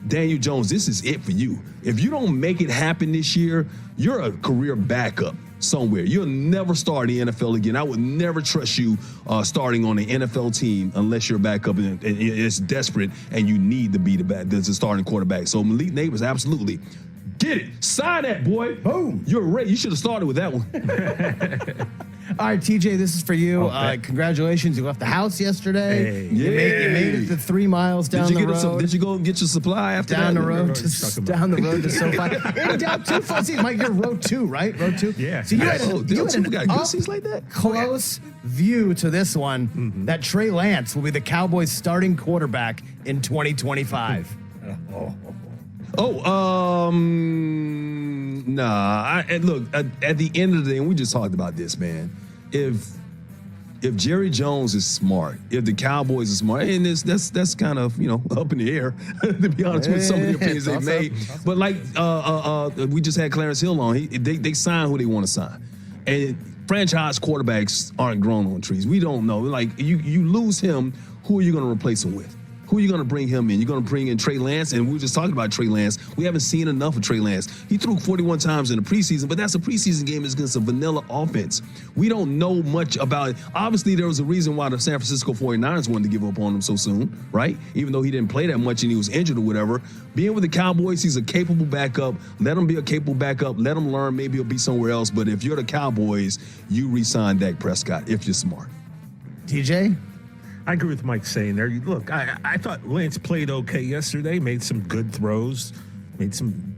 Daniel Jones, this is it for you. If you don't make it happen this year, you're a career backup somewhere. You'll never start in the NFL again. I would never trust you starting on an NFL team unless you're a backup and it's desperate and you need to be the starting quarterback. So Malik Neighbors, absolutely. Get it. Sign that, boy. Boom. You're ready. You should have started with that one. All right, TJ, this is for you. Okay. Congratulations. You left the house yesterday. Hey. You made it the 3 miles down the road. Did you go get your supply after down that? The road to SoFi. Hey, down 2 full seats. Mike, you're row 2, right? Row 2? Yeah. So you had got good up seats like that? close view to this one that Trey Lance will be the Cowboys' starting quarterback in 2025. Nah. Look, at the end of the day, and we just talked about this, man. If Jerry Jones is smart, if the Cowboys are smart, and that's kind of up in the air, to be honest with some of the opinions they made. But like we just had Clarence Hill on, they sign who they want to sign, and franchise quarterbacks aren't grown on trees. We don't know. Like you lose him, who are you going to replace him with? Who are you going to bring him in? You're going to bring in Trey Lance, and we were just talking about Trey Lance. We haven't seen enough of Trey Lance. He threw 41 times in the preseason, but that's a preseason game against a vanilla offense. We don't know much about it. Obviously, there was a reason why the San Francisco 49ers wanted to give up on him so soon, right? Even though he didn't play that much and he was injured or whatever. Being with the Cowboys, he's a capable backup. Let him be a capable backup. Let him learn. Maybe he'll be somewhere else. But if you're the Cowboys, you re-sign Dak Prescott if you're smart. TJ? I agree with Mike saying there. Look, I thought Lance played okay yesterday, made some good throws, made some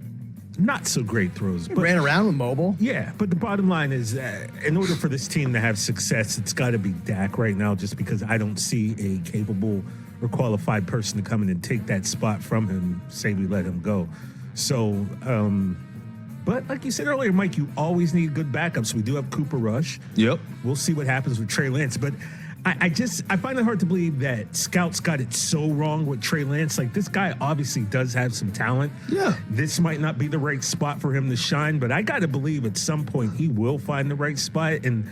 not so great throws. But ran around with mobile. Yeah, but the bottom line is in order for this team to have success, it's got to be Dak right now, just because I don't see a capable or qualified person to come in and take that spot from him, say we let him go. So, but like you said earlier, Mike, you always need good backups. We do have Cooper Rush. Yep. We'll see what happens with Trey Lance, but I find it hard to believe that scouts got it so wrong with Trey Lance. Like, this guy obviously does have some talent. Yeah. This might not be the right spot for him to shine, but I got to believe at some point he will find the right spot. And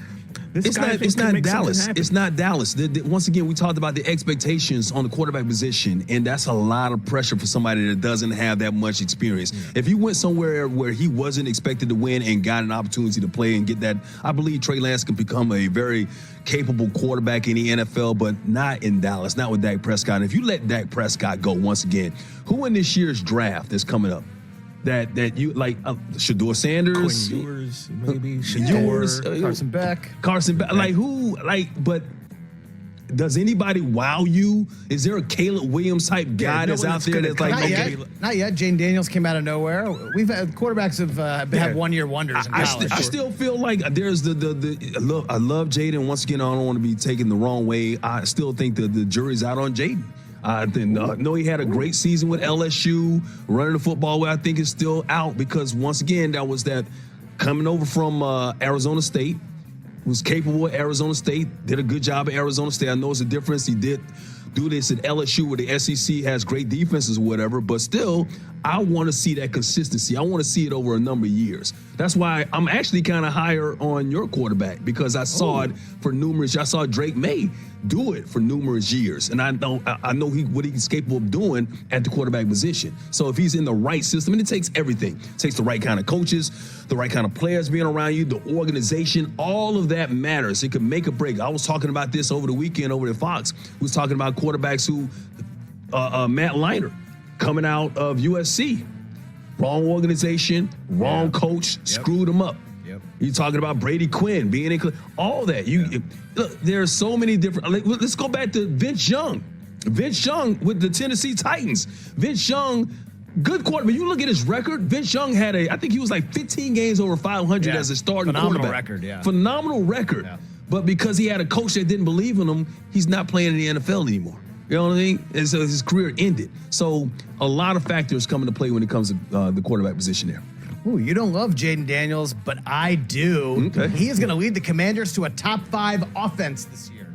It's not Dallas. It's not Dallas. Once again, we talked about the expectations on the quarterback position, and that's a lot of pressure for somebody that doesn't have that much experience. If you went somewhere where he wasn't expected to win and got an opportunity to play and get that, I believe Trey Lance can become a very capable quarterback in the NFL, but not in Dallas, not with Dak Prescott. And if you let Dak Prescott go once again, who in this year's draft that's coming up? That you like Shedeur Sanders, Quinn Ewers, maybe Ewers, Carson Beck, like who, like, but does anybody wow you? Is there a Caleb Williams type guy that's out there that's like, not yet. Jane Daniels came out of nowhere. We've had quarterbacks have 1 year wonders in college. I still feel like there's I love Jaden. Once again, I don't want to be taken the wrong way. I still think that the jury's out on Jaden. I know he had a great season with LSU, running the football where I think is still out because, once again, that was that coming over from Arizona State, was capable at Arizona State, did a good job at Arizona State. I know it's a difference. He did do this at LSU where the SEC has great defenses or whatever, but still, I want to see that consistency. I want to see it over a number of years. That's why I'm actually kind of higher on your quarterback because I saw it for numerous. I saw Drake May do it for numerous years, and I know what he's capable of doing at the quarterback position. So if he's in the right system, and it takes everything, it takes the right kind of coaches, the right kind of players being around you, the organization, all of that matters. It could make a break. I was talking about this over the weekend over at Fox. We was talking about quarterbacks who, Matt Leinart, coming out of USC, wrong organization, wrong coach, screwed him up. You're talking about Brady Quinn being in all that. Look, there are so many different. Let's go back to Vince Young. Vince Young with the Tennessee Titans. Vince Young, good quarterback. You look at his record. Vince Young had I think he was like 15 games over 500 as a starting quarterback. Phenomenal record. Yeah. But because he had a coach that didn't believe in him, he's not playing in the NFL anymore. You know what I mean? And so his career ended. So a lot of factors come into play when it comes to the quarterback position there. Ooh, you don't love Jaden Daniels, but I do. Okay. He is going to lead the Commanders to a top 5 offense this year.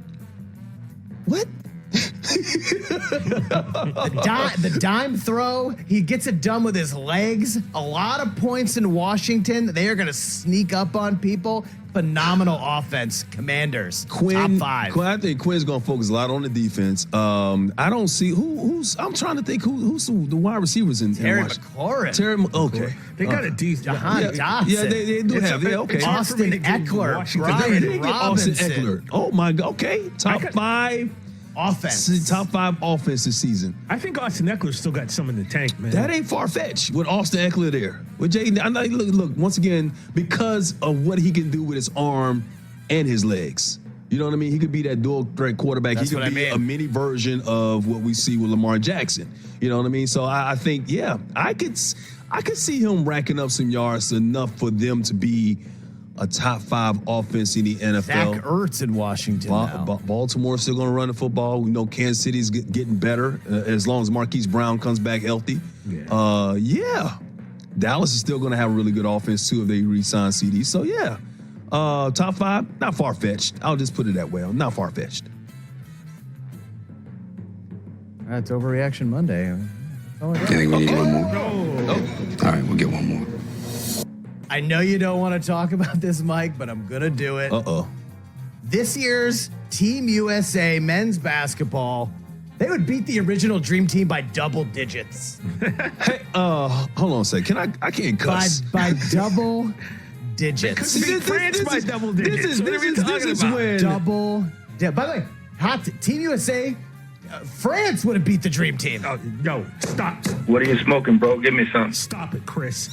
What? The dime throw, he gets it done with his legs. A lot of points in Washington. They are going to sneak up on people. Phenomenal offense, Commanders. Top 5. I think Quinn's going to focus a lot on the defense. I don't see who's. I'm trying to think who's the wide receivers in Terry McLaurin. Okay. They got a decent. Jahan Dotson. Yeah, they do have. Yeah, okay. Austin Eckler. Brian Robinson. Austin Eckler. Oh my God. Okay. Top 5 offense. Top 5 offense this season. I think Austin Eckler still got some in the tank, man. That ain't far-fetched with Austin Eckler there. With Jaden, look, once again, because of what he can do with his arm, and his legs. You know what I mean? He could be that dual threat quarterback. That's he could be a mini version of what we see with Lamar Jackson. You know what I mean? So I think, yeah, I could see him racking up some yards enough for them to be a top 5 offense in the NFL. Zach Ertz in Washington now. Baltimore's still going to run the football. We know Kansas City's getting better as long as Marquise Brown comes back healthy. Yeah. Dallas is still going to have a really good offense, too, if they re-sign CD. So, yeah. Top 5, not far-fetched. I'll just put it that way. Not far-fetched. That's Overreaction Monday. I think we need one more. All right, we'll get one more. I know you don't want to talk about this, Mike, but I'm going to do it. Uh-oh. This year's Team USA men's basketball, they would beat the original Dream Team by double digits. Hey, hold on a second. I can't cuss. By double digits. France by double digits. This is when double. By the way, Team USA, France would have beat the Dream Team. No, stop. What are you smoking, bro? Give me some. Stop it, Chris.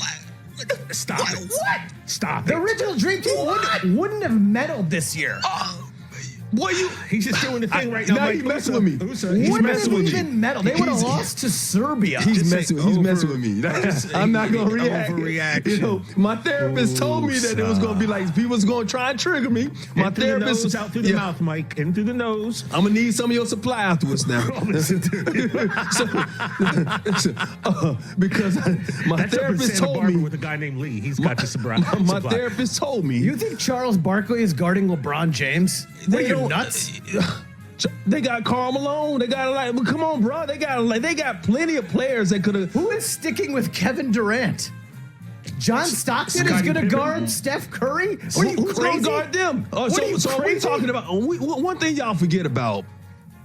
Stop it. What? Stop the it. original Dream Team wouldn't have medaled this year. Boy, he's just doing the thing right now. Now he's messing with me. He's messing with me. Medal. They would have lost to Serbia. He's messing with me. I'm not going to react. Overreaction. You know, my therapist told me that it was going to be like people was going to try and trigger me. My therapist was out through the mouth, Mike. In through the nose. I'm going to need some of your supply afterwards now. Because my therapist told me with a guy named Lee. He's got the supply. My therapist told me. You think Charles Barkley is guarding LeBron James? You're nuts. They got Karl Malone. They got come on, bro. They got plenty of players that could have. Who is sticking with Kevin Durant? John Stockton is going to guard Steph Curry? Who's going to guard them? So are we talking about one thing y'all forget about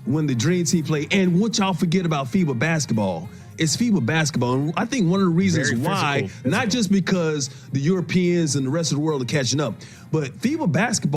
when the Dream Team play, and what y'all forget about FIBA basketball? It's FIBA basketball. And I think one of the reasons why, not just because the Europeans and the rest of the world are catching up, but FIBA basketball